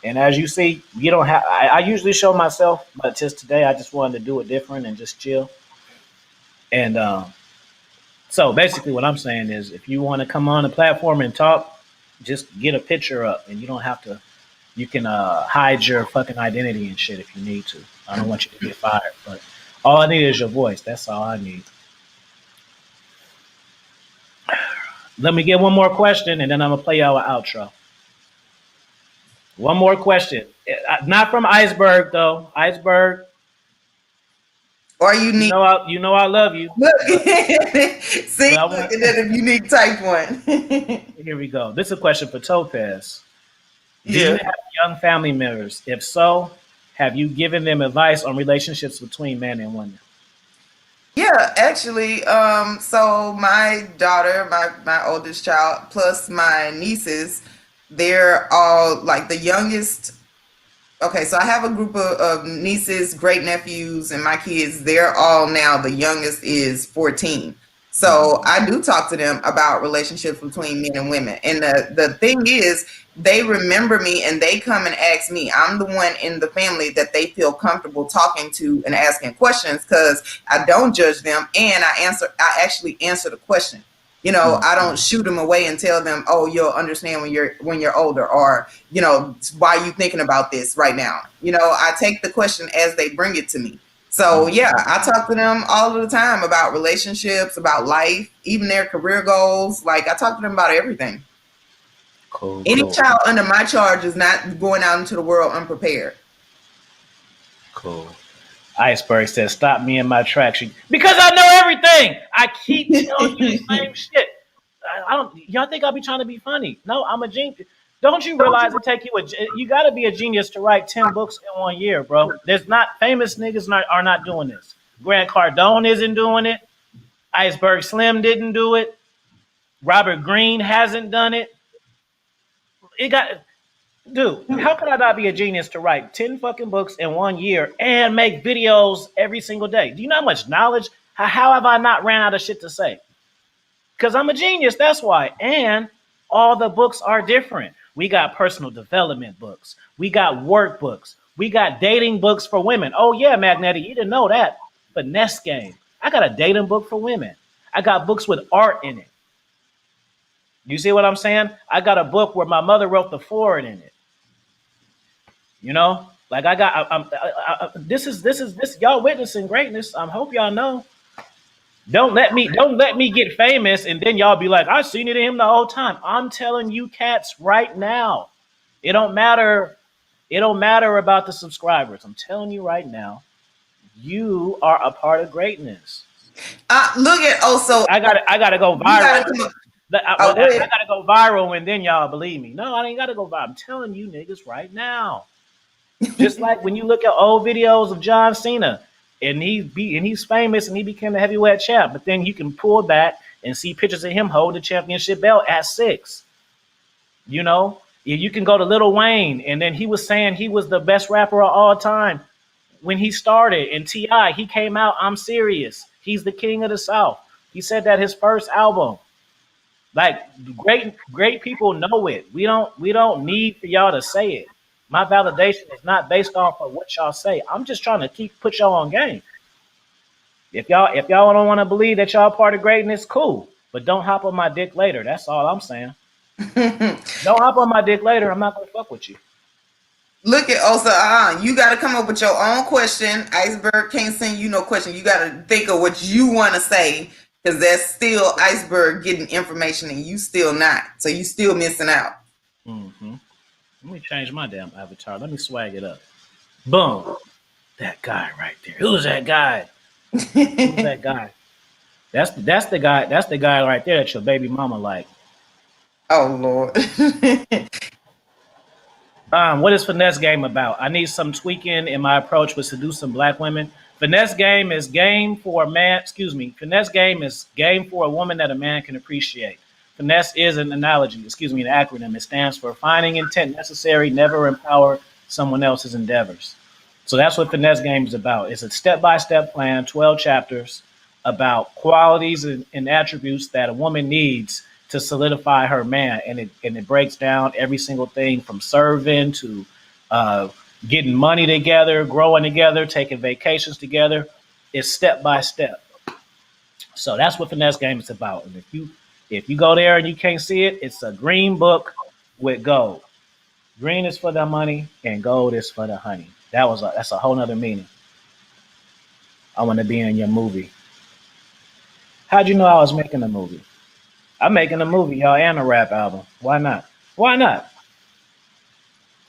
and as you see, you don't have I usually show myself, but just today I just wanted to do it different and just chill. And so basically what I'm saying is if you want to come on the platform and talk, just get a picture up and you don't have to you can hide your fucking identity and shit if you need to. I don't want you to get fired, but all I need is your voice. That's all I need. Let me get one more question, and then I'm gonna play y'all an outro. One more question, not from Iceberg though. Iceberg, Or unique. you know I love you, Look, but see, I look want. at that a unique type one. Here we go. This is a question for Topaz. Do you Yeah. have young family members? If so, have you given them advice on relationships between men and women? Yeah, actually, so my daughter, my oldest child, plus my nieces, they're all like the youngest. Okay, so I have a group of nieces, great nephews, and my kids. They're all now, the youngest is 14. So I do talk to them about relationships between men and women. And the thing is, they remember me and they come and ask me. I'm the one in the family that they feel comfortable talking to and asking questions because I don't judge them and I actually answer the question. You know, I don't shoot them away and tell them, "Oh, you'll understand when you're older," or why are you thinking about this right now? I take the question as they bring it to me. So yeah, I talk to them all of the time about relationships, about life, even their career goals. Like I talk to them about everything. Cool, Any cool, child under my charge is not going out into the world unprepared. cool. Iceberg says, "Stop me in my tracks because I know everything. I keep telling you the same shit. I don't. Y'all think I'll be trying to be funny? No, I'm a genius. Don't you realize it take you you got to be a genius to write 10 books in 1 year, bro? There's not famous niggas are not doing this. Grant Cardone isn't doing it. Iceberg Slim didn't do it. Robert Greene hasn't done it. It got dude. How could I not be a genius to write 10 fucking books in 1 year and make videos every single day? Do you know how much knowledge? How have I not ran out of shit to say? Because I'm a genius, that's why. And all the books are different. We got personal development books. We got workbooks. We got dating books for women. Oh, yeah, Magnetic, you didn't know that. Finesse Game. I got a dating book for women. I got books with art in it. You see what I'm saying? I got a book where my mother wrote the forward in it. You know, like I got. This is y'all witnessing greatness. I hope y'all know. Don't let me get famous and then y'all be like, I seen it in him the whole time. I'm telling you cats right now. It don't matter. It don't matter about the subscribers. I'm telling you right now, you are a part of greatness. Look at also. I gotta go You viral. gotta come up. I Oh, go ahead. gotta go viral and then y'all believe me. No, I ain't gotta go viral. I'm telling you niggas right now. Just like when you look at old videos of John Cena and he's famous and he became the heavyweight champ, but then you can pull back and see pictures of him hold the championship belt at 6. You know, you can go to Lil Wayne and then he was saying he was the best rapper of all time when he started. And T.I., he came out, I'm serious. He's the king of the South. He said that his first album. Like great people know it. We don't need for y'all to say it. My validation is not based off of what y'all say. I'm just trying to put y'all on game. If y'all don't want to believe that y'all part of greatness, cool. But don't hop on my dick later. That's all I'm saying. Don't hop on my dick later. I'm not gonna fuck with you. Look at also, you got to come up with your own question. Iceberg can't send you no question. You got to think of what you want to say because that's still Iceberg getting information and you still not. So you still missing out. Mm-hmm. Let me change my damn avatar. Let me swag it up. Boom. That guy right there. Who's that guy? Who's that guy? That's the guy. That's the guy right there that your baby mama like. Oh Lord. What is Finesse Game about? I need some tweaking in my approach with seducing black women. Finesse Game is game for a man. Excuse me. Finesse Game is game for a woman that a man can appreciate. Finesse is an analogy. Excuse me, an acronym. It stands for finding intent necessary, never empower someone else's endeavors. So that's what Finesse Game is about. It's a step-by-step plan, 12 chapters about qualities and attributes that a woman needs to solidify her man, and it breaks down every single thing from serving to uh, getting money together, growing together, taking vacations together. It's step by step. So that's what Finesse Game is about. And if you go there and you can't see it, it's a green book with gold. Green is for the money, and gold is for the honey. That's a whole nother meaning. I want to be in your movie. How'd you know I was making a movie? I'm making a movie, y'all, and a rap album. Why not? Why not?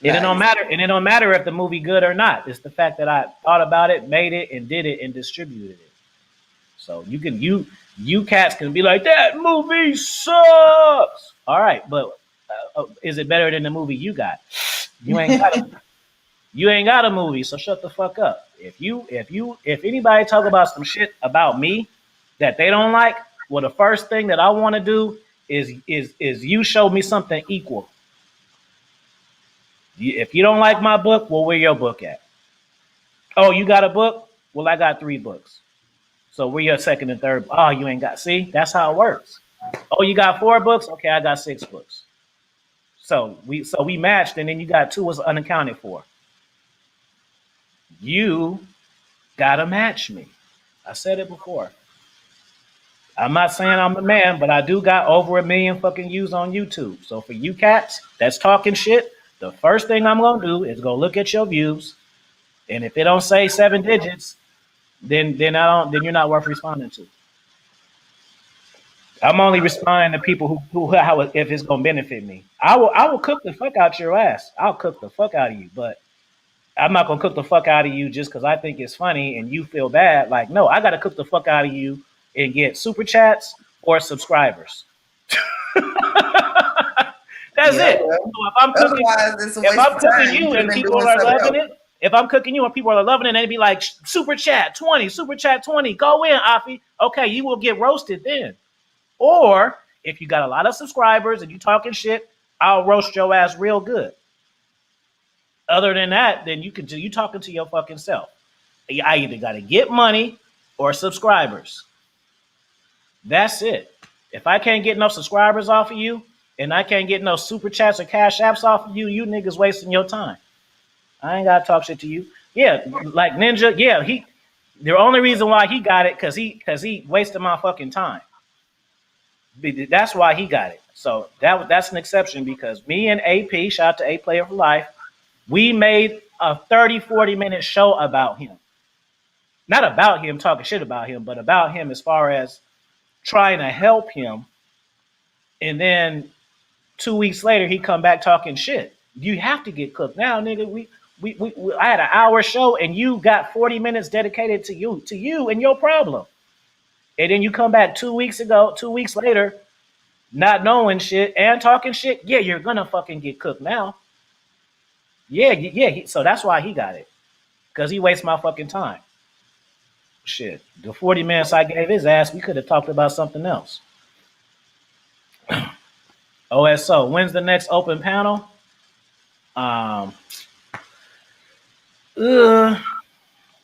And it don't Nice. matter. And it don't matter if the movie good or not. It's the fact that I thought about it, made it, and did it, and distributed it. So you cats can be like, that movie sucks. All right, but is it better than the movie you got? You ain't got a you ain't got a movie, so shut the fuck up. If anybody talk about some shit about me that they don't like, well, the first thing that I want to do is you show me something equal. If you don't like my book, well, where your book at? Oh, you got a book? Well, I got 3 books. So where your second and third? Oh, you ain't got. See, that's how it works. Oh, you got 4 books? Okay, I got 6 books. So we matched, and then you got 2 was unaccounted for. You gotta match me. I said it before. I'm not saying I'm the man, but I do got over 1 million fucking views on YouTube. So for you cats that's talking shit, the first thing I'm gonna do is go look at your views, and if it don't say 7 digits, then you're not worth responding to. I'm only responding to people who how if it's gonna benefit me. I will cook the fuck out your ass. I'll cook the fuck out of you, but I'm not gonna cook the fuck out of you just because I think it's funny and you feel bad. Like, no, I gotta cook the fuck out of you and get super chats or subscribers. That's Yeah, it. well, So otherwise it's a if waste I'm of cooking time. You you could have and been people doing are something loving else. it, if I'm cooking you and people are loving it, and they'd be like, super chat 20, super chat 20, go in, Afi. Okay, you will get roasted then. Or if you got a lot of subscribers and you talking shit, I'll roast your ass real good. Other than that, then you talking to your fucking self. I either got to get money or subscribers. That's it. If I can't get no subscribers off of you and I can't get no super chats or cash apps off of you, you niggas wasting your time. I ain't gotta talk shit to you. Yeah, like Ninja. Yeah, the only reason why he got it because he wasted my fucking time. That's why he got it. So that's an exception because me and AP, shout out to A Player for Life, we made a 30-40 minute show about him. Not about him talking shit about him, but about him as far as trying to help him. And then 2 weeks later, he come back talking shit. You have to get cooked now, nigga. I had an hour show, and you got 40 minutes dedicated to you and your problem. And then you come back 2 weeks later, not knowing shit and talking shit. Yeah, you're gonna fucking get cooked now. Yeah. So that's why he got it, because he wastes my fucking time. Shit, the 40 minutes I gave his ass, we could have talked about something else. OSO, when's the next open panel? Um,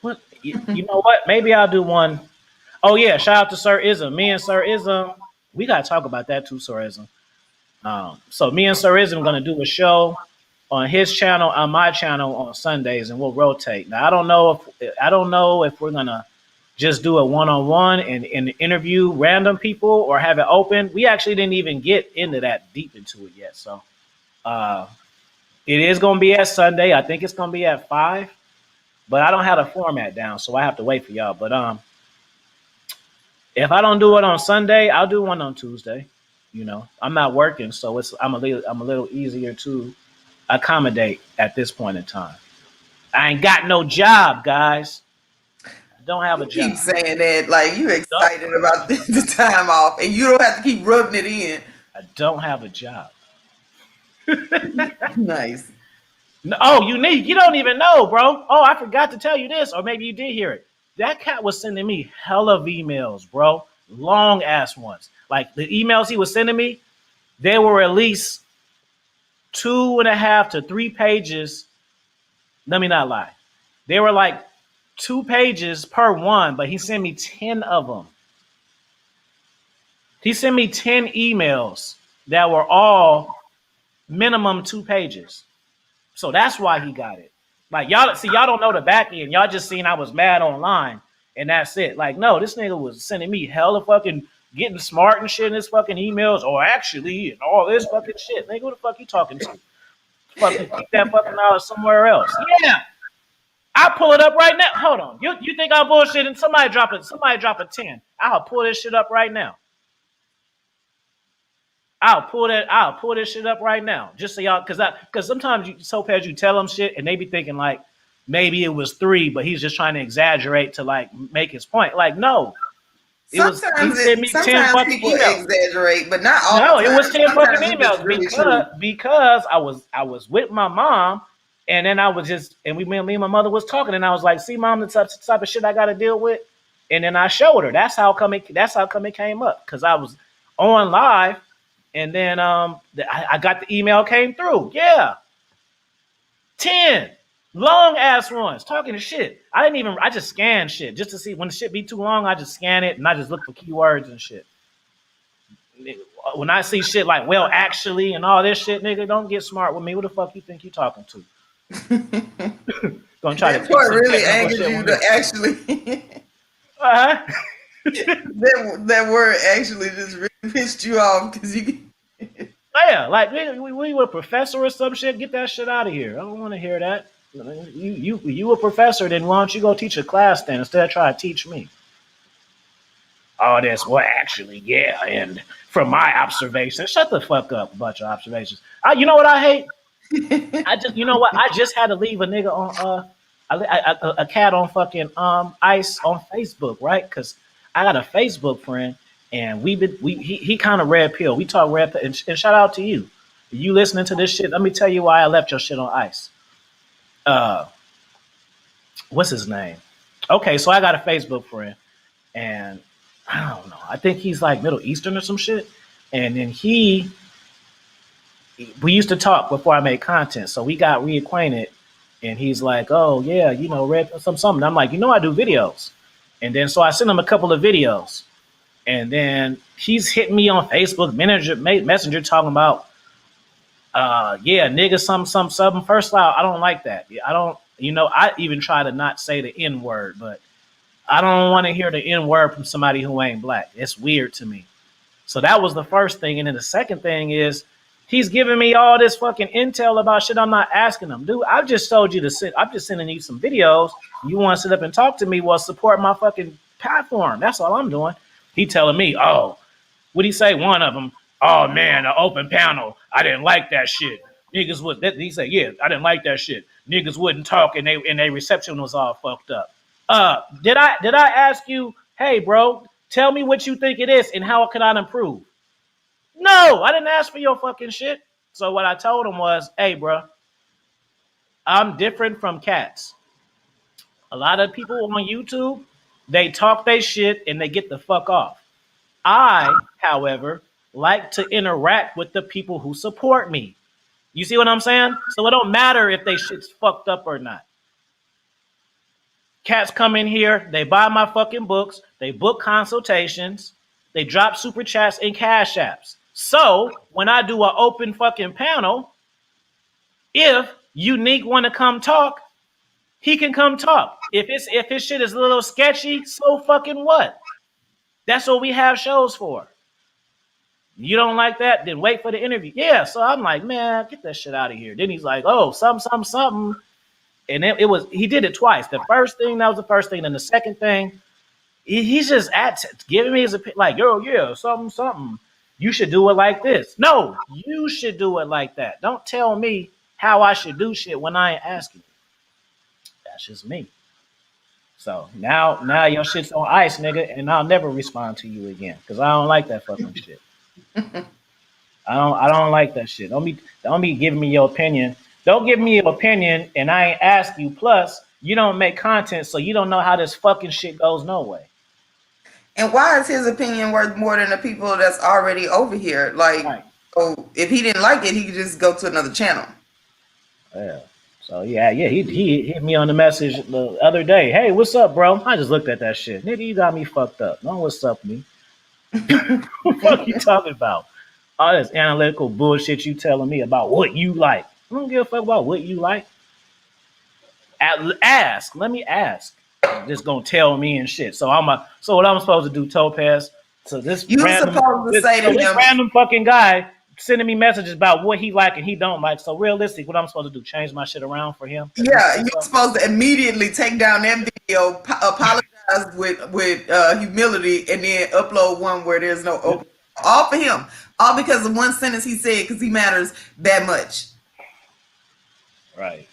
what? You know what? Maybe I'll do one. Oh yeah, shout out to Sir Ism. Me and Sir Ism, we gotta talk about that too, Sir Ism. So me and Sir Ism gonna do a show on his channel, on my channel on Sundays, and we'll rotate. Now I don't know if we're gonna just do a one-on-one and interview random people or have it open. We actually didn't even get into that deep into it yet. So it is gonna be at Sunday. I think it's gonna be at 5, but I don't have the format down, so I have to wait for y'all. But if I don't do it on Sunday, I'll do one on Tuesday. You know, I'm not working, so I'm a little easier to accommodate at this point in time. I ain't got no job, guys. I don't have a You job. keep saying that like you No, excited about the time off, and you don't have to keep rubbing it in. I don't have a job. Nice. No, oh, you don't even know, bro. Oh, I forgot to tell you this, or maybe you did hear it. That cat was sending me hell of emails, bro. Long ass ones. Like the emails he was sending me, they were at least 2.5 to 3 pages. Let me not lie. They were like 2 pages per one, but he sent me 10 of them. He sent me 10 emails that were all minimum 2 pages. So that's why he got it. Like y'all don't know the back end. Y'all just seen I was mad online and that's it. Like, no, this nigga was sending me hella fucking getting smart and shit in his fucking emails, or actually and all this fucking shit. Nigga, who the fuck you talking to? Fucking keep that fucking knowledge somewhere else. Yeah. I'll pull it up right now. Hold on. You think I'm bullshitting? Somebody drop a 10. I'll pull this shit up right now. I'll pull this shit up right now, just so y'all, because sometimes Topaz, you tell them shit and they be thinking like maybe it was 3, but he's just trying to exaggerate to like make his point. Like, no, it was. He sent me 10 Sometimes fucking people emails. exaggerate, but not all No, the it time. was 10 fucking Sometimes it's emails really true. because I was with my mom, and then I was just, and me and my mother was talking, and I was like, see, mom, the type of shit I got to deal with, and then I showed her. That's how come it came up, because I was on live, and then I got the email came through. Yeah, 10 long ass ones talking to shit. I just scan shit just to see when the shit be too long. I just scan it and I just look for keywords and shit. When I see shit like, well, actually, and all this shit, nigga, don't get smart with me. Who the fuck you think you talking to? Gonna try to That teach part some really technical angers shit you with to me. actually. Uh-huh. that word actually just really pissed you off because you. Yeah, like we were a professor or some shit. Get that shit out of here. I don't want to hear that. You a professor, then why don't you go teach a class then instead of trying to teach me? All this, well, actually, yeah, and from my observations, shut the fuck up, bunch of observations. You know what I hate? You know what? I just had to leave a nigga on a cat on fucking ice on Facebook, right? Because I got a Facebook friend, and he kind of red pill. We talk red pill, and shout out to you. You listening to this shit? Let me tell you why I left your shit on ice. Uh, what's his name? Okay, so I got a Facebook friend, and I don't know. I think he's like Middle Eastern or some shit. And then we used to talk before I made content, so we got reacquainted. And he's like, "Oh yeah, Red something." I'm like, I do videos. And then so I sent him a couple of videos, and then he's hitting me on Facebook Messenger talking about, yeah, nigga, something. First of all, I don't like that. I don't, I even try to not say the N word, but I don't want to hear the N word from somebody who ain't black. It's weird to me. So that was the first thing. And then the second thing is he's giving me all this fucking intel about shit I'm not asking him. Dude, I've just told you to sit. I'm just sending you some videos. You want to sit up and talk to me? Well, support my fucking platform. That's all I'm doing. He telling me, oh, what'd he say? One of them, oh man, an open panel. I didn't like that shit. Niggas would. He said, yeah, I didn't like that shit. Niggas wouldn't talk, and they reception was all fucked up. Did I ask you, hey, bro, tell me what you think it is and how can I improve? No, I didn't ask for your fucking shit. So what I told him was, hey, bro, I'm different from cats. A lot of people on YouTube, they talk their shit and they get the fuck off. I, however, like to interact with the people who support me. You see what I'm saying? So it don't matter if they shit's fucked up or not. Cats come in here, they buy my fucking books, they book consultations, they drop super chats and cash apps. So when I do an open fucking panel, if Unique want to come talk, he can come talk. If his shit is a little sketchy, so fucking what? That's what we have shows for. You don't like that? Then wait for the interview. Yeah. So I'm like, man, get that shit out of here. Then he's like, oh, something. And he did it twice. That was the first thing. And the second thing, he's just giving me his opinion, like, yo, yeah, something. You should do it like this. No, you should do it like that. Don't tell me how I should do shit when I ain't asking you. That's just me. So now your shit's on ice, nigga, and I'll never respond to you again because I don't like that fucking shit. I don't like that shit. Don't be giving me your opinion. Don't give me your opinion and I ain't ask you. Plus, you don't make content, so you don't know how this fucking shit goes no way. And why is his opinion worth more than the people that's already over here? Like, right. Oh, if he didn't like it, he could just go to another channel. Yeah. So yeah, he hit me on the message the other day. Hey, what's up, bro? I just looked at that shit. Nigga, you got me fucked up. No, what's up, me? What the fuck you talking about? All this analytical bullshit you telling me about what you like. I don't give a fuck about what you like. Ask. Let me ask. Just gonna tell me and shit. So what I'm supposed to do, Topaz? So this random fucking guy sending me messages about what he like and he don't like. So realistic, what I'm supposed to do? Change my shit around for him? Yeah, you're supposed to immediately take down that video, apologize with humility, and then upload one where there's no open. All for him. All because of one sentence he said because he matters that much. Right.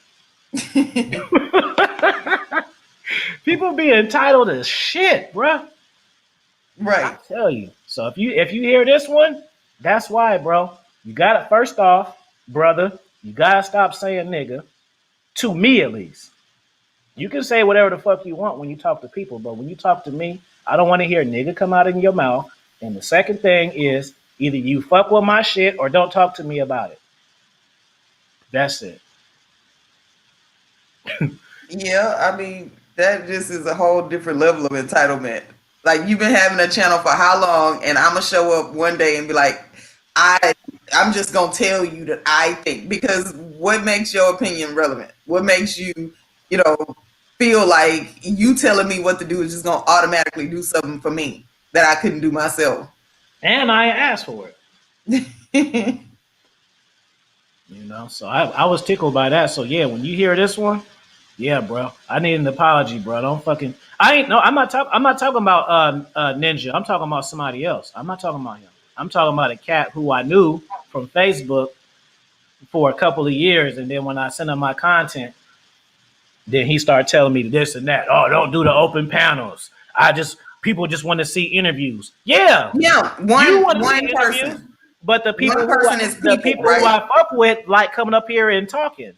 People be entitled as shit, bruh. Right. I tell you. So if you hear this one, that's why, bro. You got it. First off, brother, you gotta stop saying nigga. To me, at least. You can say whatever the fuck you want when you talk to people, but when you talk to me, I don't want to hear nigga come out in your mouth. And the second thing is either you fuck with my shit or don't talk to me about it. That's it. Yeah, I mean, that just is a whole different level of entitlement. Like you've been having a channel for how long, and I'm gonna show up one day and be like, I'm just gonna tell you that I think, because what makes your opinion relevant? What makes you, you know, feel like you telling me what to do is just gonna automatically do something for me that I couldn't do myself? And I asked for it. So I was tickled by that. So yeah, when you hear this one, yeah, bro, I need an apology, bro. Don't fucking. I ain't no. I'm not talking about Ninja. I'm talking about somebody else. I'm not talking about him. I'm talking about a cat who I knew from Facebook for a couple of years, and then when I sent him my content, then he started telling me this and that. Oh, don't do the open panels. People just want to see interviews. Yeah, Yeah, you want to see one interviews, person. but One person is people, who right? I fuck with like coming up here and talking.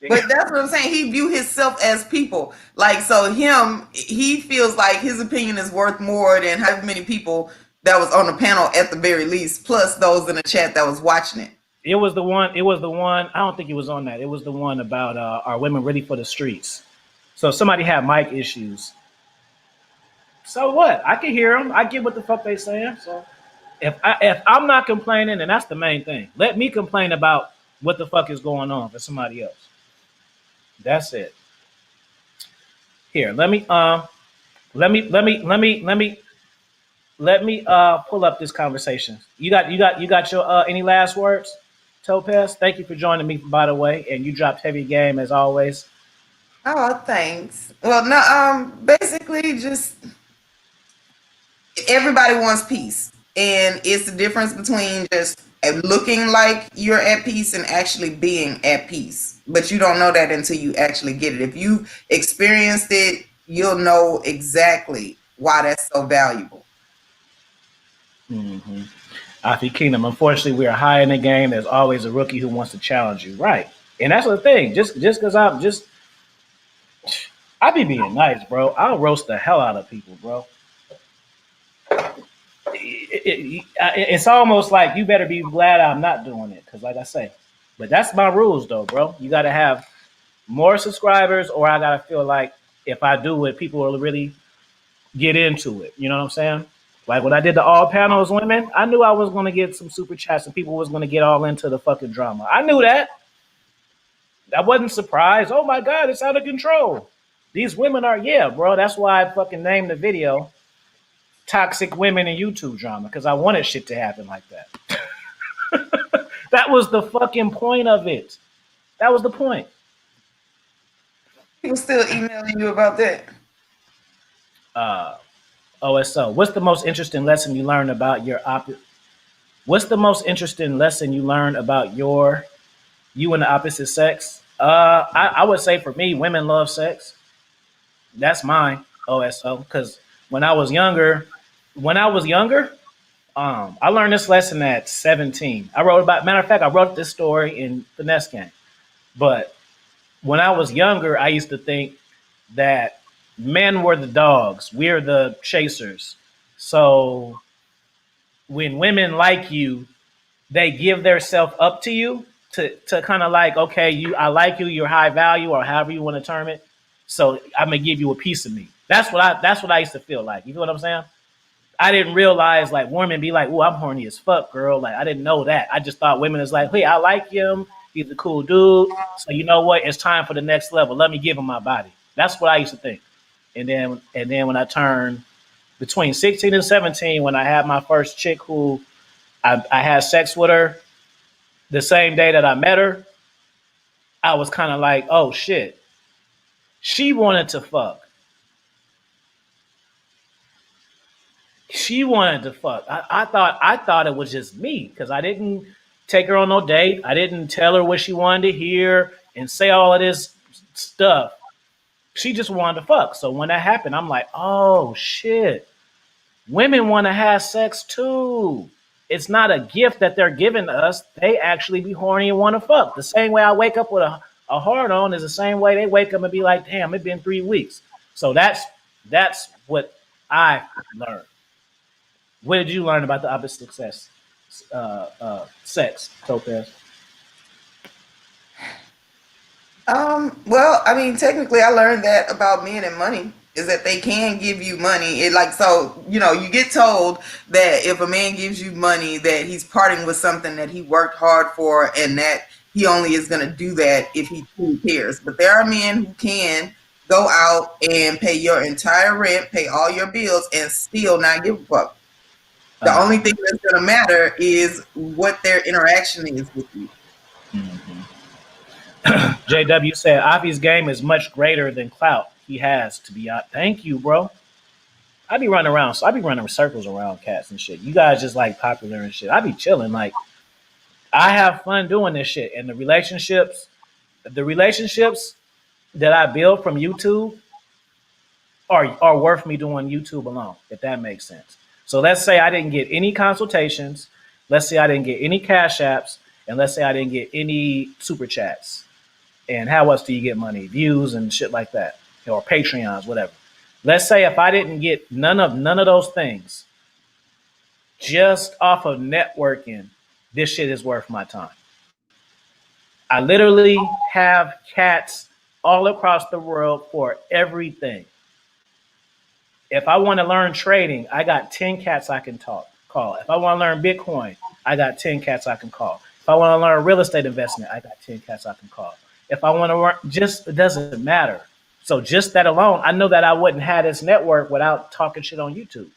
But that's what I'm saying. He view himself as people. Like, so he feels like his opinion is worth more than however many people that was on the panel at the very least, plus those in the chat that was watching it. It was the one. It was the one. I don't think it was on that. It was the one about are women ready for the streets? So somebody had mic issues. So what? I can hear them. I get what the fuck they saying. So if I'm not complaining, and that's the main thing. Let me complain about what the fuck is going on for somebody else. That's it. Here, let me pull up this conversation. You got your any last words, Topaz? Thank you for joining me, by the way, and you dropped heavy game as always. Oh, thanks. Well, no, basically just everybody wants peace. And it's the difference between just looking like you're at peace and actually being at peace. But you don't know that until you actually get it. If you experienced it, you'll know exactly why that's so valuable. Mm-hmm. Afi Kingdom. Unfortunately, we are high in the game. There's always a rookie who wants to challenge you, right? And that's the thing. Just because I be being nice, bro. I'll roast the hell out of people, bro. It's almost like you better be glad I'm not doing it, because, like I say, but that's my rules, though, bro. You got to have more subscribers, or I gotta feel like if I do it, people will really get into it. You know what I'm saying? Like when I did the all panels women, I knew I was gonna get some super chats and people was gonna get all into the fucking drama. I knew that. I wasn't surprised. Oh my god, it's out of control. These women are, yeah, bro. That's why I fucking named the video "Toxic Women in YouTube Drama" because I wanted shit to happen like that. That was the fucking point of it. That was the point. People still emailing you about that. OSO. What's the most interesting lesson you learned about What's the most interesting lesson you learned about you and the opposite sex? I would say for me, women love sex. That's mine. OSO. Because when I was younger, when I was younger, I learned this lesson at 17. Matter of fact, I wrote this story in Finesse Gang. But when I was younger, I used to think that men were the dogs, we're the chasers. So when women like you, they give their self up to you to kind of like, okay, I like you, you're high value, or however you want to term it. So I'm gonna give you a piece of me. That's what I used to feel like. You know what I'm saying? I didn't realize like women be like, oh, I'm horny as fuck, girl. Like I didn't know that. I just thought women is like, hey, I like him. He's a cool dude. So you know what? It's time for the next level. Let me give him my body. That's what I used to think. And then when I turned between 16 and 17, when I had my first chick who I had sex with her the same day that I met her, I was kind of like, oh shit. She wanted to fuck. She wanted to fuck. I thought it was just me because I didn't take her on no date. I didn't tell her what she wanted to hear and say all of this stuff. She just wanted to fuck. So when that happened, I'm like, oh shit. Women want to have sex too. It's not a gift that they're giving us. They actually be horny and want to fuck. The same way I wake up with a hard on is the same way they wake up and be like, damn, it's been 3 weeks. So that's what I learned. What did you learn about the opposite sex, Topaz? Well, I mean, technically, I learned that about men and money is that they can give you money. It like so, you get told that if a man gives you money, that he's parting with something that he worked hard for, and that he only is going to do that if he truly cares. But there are men who can go out and pay your entire rent, pay all your bills, and still not give a fuck. The only thing that's going to matter is what their interaction is with you. Mhm. JW said, Avi's game is much greater than clout he has to be out. Thank you, bro. I be running around, so I be running circles around cats and shit. You guys just like popular and shit. I be chilling. Like I have fun doing this shit. And the relationships that I build from YouTube are worth me doing YouTube alone, if that makes sense. So let's say I didn't get any consultations, let's say I didn't get any cash apps, and let's say I didn't get any super chats. And how else do you get money? Views and shit like that, or Patreons, whatever. Let's say if I didn't get none of those things, just off of networking, this shit is worth my time. I literally have cats all across the world for everything. If I want to learn trading, I got 10 cats I can call. If I want to learn Bitcoin, I got 10 cats I can call. If I want to learn real estate investment, I got 10 cats I can call. If I want to learn, just it doesn't matter. So just that alone, I know that I wouldn't have this network without talking shit on YouTube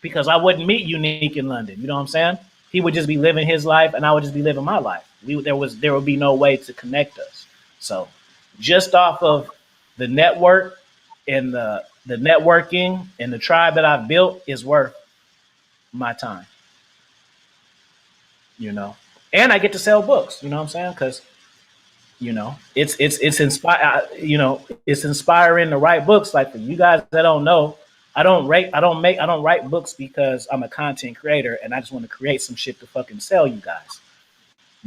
because I wouldn't meet Unique in London. You know what I'm saying? He would just be living his life, and I would just be living my life. There would be no way to connect us. So just off of the network and the networking and the tribe that I've built is worth my time. You know, and I get to sell books. You know what I'm saying? Because it's inspire. It's inspiring to write books. Like for you guys that don't know, I don't write books because I'm a content creator and I just want to create some shit to fucking sell you guys.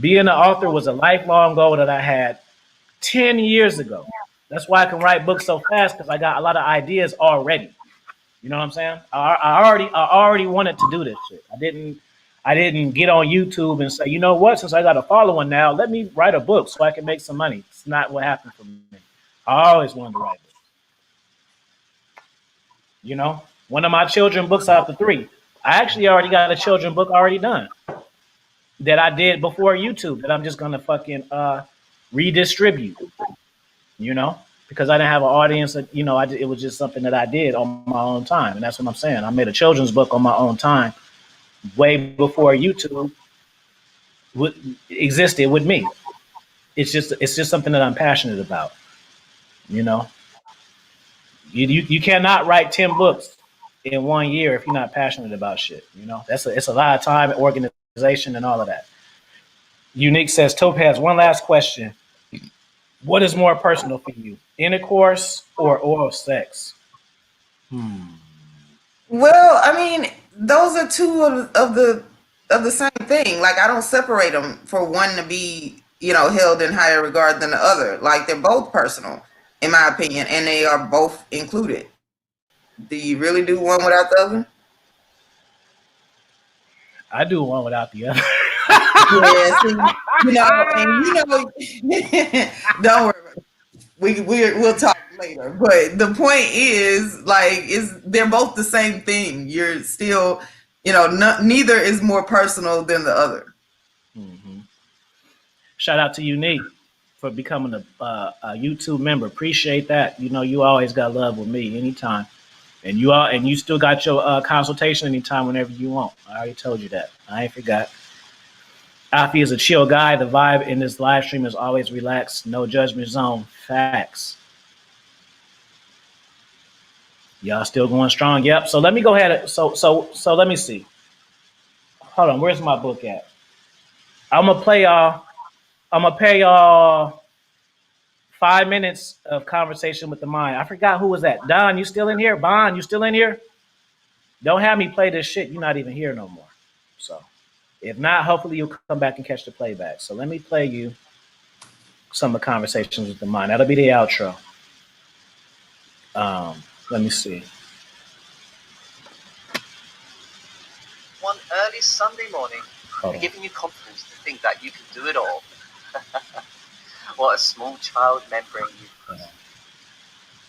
Being an author was a lifelong goal that I had 10 years ago. That's why I can write books so fast because I got a lot of ideas already. You know what I'm saying? I already wanted to do this shit. I didn't get on YouTube and say, you know what? Since I got a following now, let me write a book so I can make some money. It's not what happened for me. I always wanted to write books. One of my children books out of the three. I actually already got a children book already done that I did before YouTube that I'm just gonna fucking redistribute. You know, because I didn't have an audience. It was just something that I did on my own time, and that's what I'm saying. I made a children's book on my own time way before YouTube existed with me. It's just something that I'm passionate about. You know, you cannot write 10 books in 1 year if you're not passionate about shit. It's a lot of time, organization, and all of that. Unique says, Topaz, one last question. What is more personal for you, intercourse or oral sex? Well, I mean, those are two of the same thing. Like I don't separate them for one to be, held in higher regard than the other. Like they're both personal, in my opinion, and they are both included. Do you really do one without the other? I do one without the other. Yeah, see, and don't worry. We'll talk later. But the point is, like, they're both the same thing. You're still, neither is more personal than the other. Mm-hmm. Shout out to Unique for becoming a YouTube member. Appreciate that. You always got love with me anytime, and you still got your consultation anytime whenever you want. I already told you that. I ain't forgot. Afi is a chill guy. The vibe in this live stream is always relaxed, no judgment zone. Facts. Y'all still going strong. Yep. So let me go ahead. So let me see. Hold on. Where's my book at? I'm gonna play y'all. I'm gonna pay y'all 5 minutes of conversation with the mind. I forgot who was that. Don, you still in here? Bond, you still in here? Don't have me play this shit. You're not even here no more. So if not, hopefully you'll come back and catch the playback. So let me play you some of the conversations with the mind. That'll be the outro. Let me see. One early Sunday morning, giving you confidence to think that you can do it all. What a small child membrane you.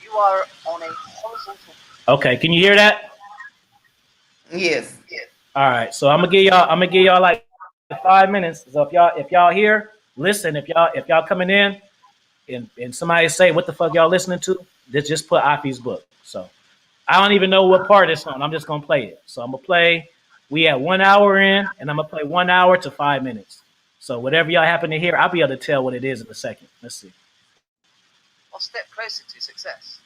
You are on a horizontal. Okay, can you hear that? Yes. All right, so I'm gonna give y'all like 5 minutes. So if y'all here, listen. If y'all coming in and somebody say what the fuck y'all listening to, just put Afi's book. So I don't even know what part it's on. I'm just gonna play it. So I'm gonna play. We at 1 hour in, and I'm gonna play 1 hour to 5 minutes. So whatever y'all happen to hear, I'll be able to tell what it is in a second. Let's see. Or step closer to success.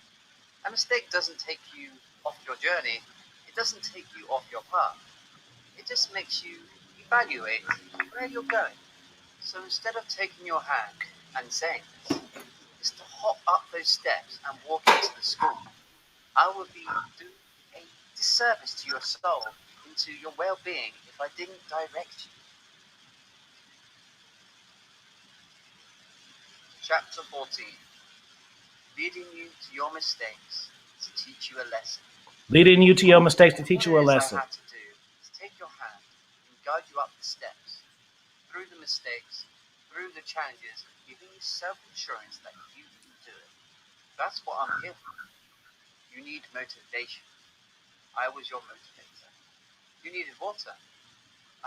A mistake doesn't take you off your journey. It doesn't take you off your path. It just makes you evaluate where you're going. So instead of taking your hand and saying this, is to hop up those steps and walk into the school. I would be doing a disservice to your soul, into your well-being, if I didn't direct you. Chapter 14. Leading you to your mistakes to teach you a lesson. Leading you to your mistakes to teach you a lesson. What I had to do is take your hand and guide you up the steps, through the mistakes, through the challenges, giving you self-assurance that you can do it. That's what I'm here for. You need motivation. I was your motivator. You needed water.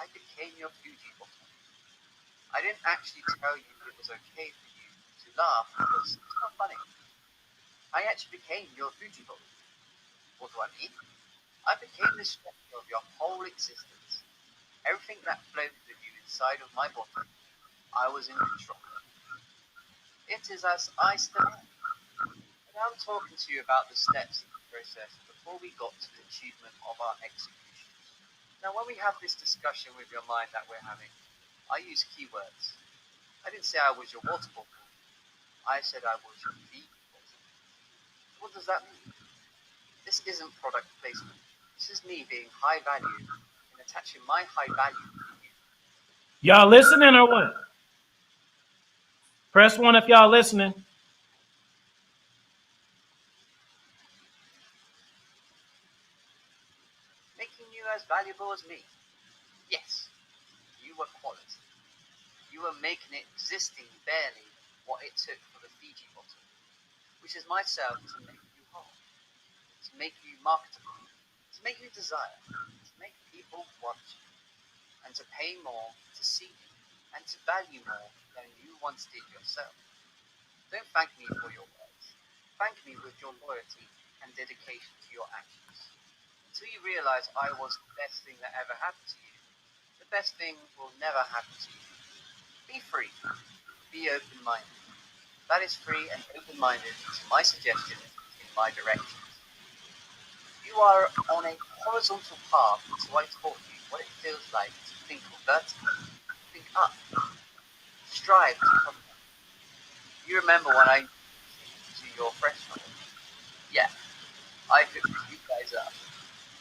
I became your Fuji bottle. I didn't actually tell you it was okay for you to laugh because it's not funny. I actually became your Fuji bottle. What do I mean? I became the structure of your whole existence. Everything that flowed with you inside of my body, I was in control of. It is as I stand. And I'm talking to you about the steps in the process before we got to the achievement of our execution. Now, when we have this discussion with your mind that we're having, I use keywords. I didn't say I was your water bottle. I said I was your Fuji bottle. What does that mean? This isn't product placement. This is me being high value and attaching my high value to you. Y'all listening or what? Press 1 if y'all listening. Making you as valuable as me. Yes, you were quality. You were making it existing barely what it took for the Fiji bottle, which is myself to make you whole, to make you marketable, to make you desire, to make people want you, and to pay more to see you, and to value more than you once did yourself. Don't thank me for your words. Thank me with your loyalty and dedication to your actions. Until you realize I was the best thing that ever happened to you, the best thing will never happen to you. Be free. Be open-minded. That is free and open-minded to my suggestions in my directions. You are on a horizontal path, so I taught you what it feels like to think vertically, think up, strive to come up. You remember when I to your threshold? Yeah, I could pick you guys up.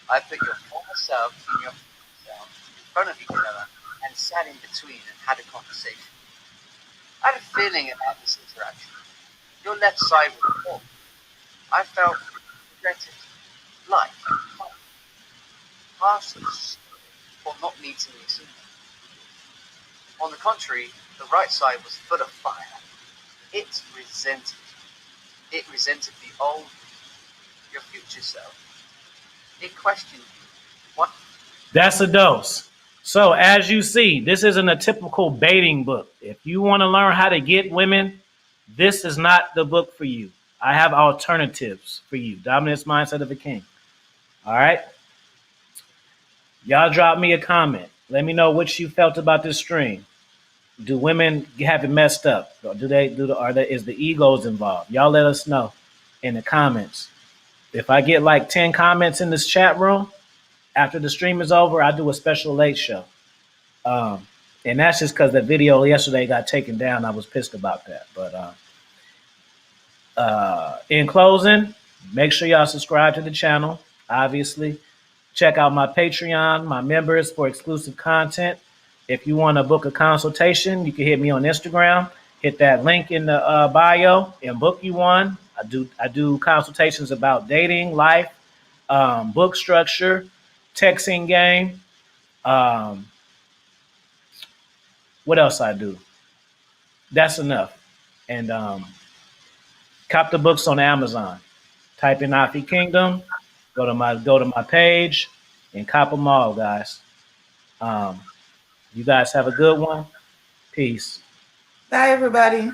I put your former self and your future self in front of each other and sat in between and had a conversation. I had a feeling about this interaction. Your left side was full. I felt regretted, like, harsh for not meeting me sooner. On the contrary, the right side was full of fire. It resented. It resented the old, your future self. It questioned you. What? That's a dose. So as you see, this isn't a typical baiting book. If you want to learn how to get women, this is not the book for you. I have alternatives for you. Dominance Mindset of a King. All right. Y'all drop me a comment. Let me know what you felt about this stream. Do women have it messed up? Or is the egos involved? Y'all let us know in the comments. If I get like 10 comments in this chat room after the stream is over, I do a special late show. Um, and that's just because the video yesterday got taken down. I was pissed about that. But in closing, make sure y'all subscribe to the channel. Obviously, check out my Patreon, my members for exclusive content. If you want to book a consultation, you can hit me on Instagram. Hit that link in the bio and book you one. I do consultations about dating, life, book structure, texting game. Um, what else I do? That's enough. And cop the books on Amazon. Type in Afi Kingdom. Go to my page and cop them all, guys. Um, you guys have a good one. Peace. Bye, everybody.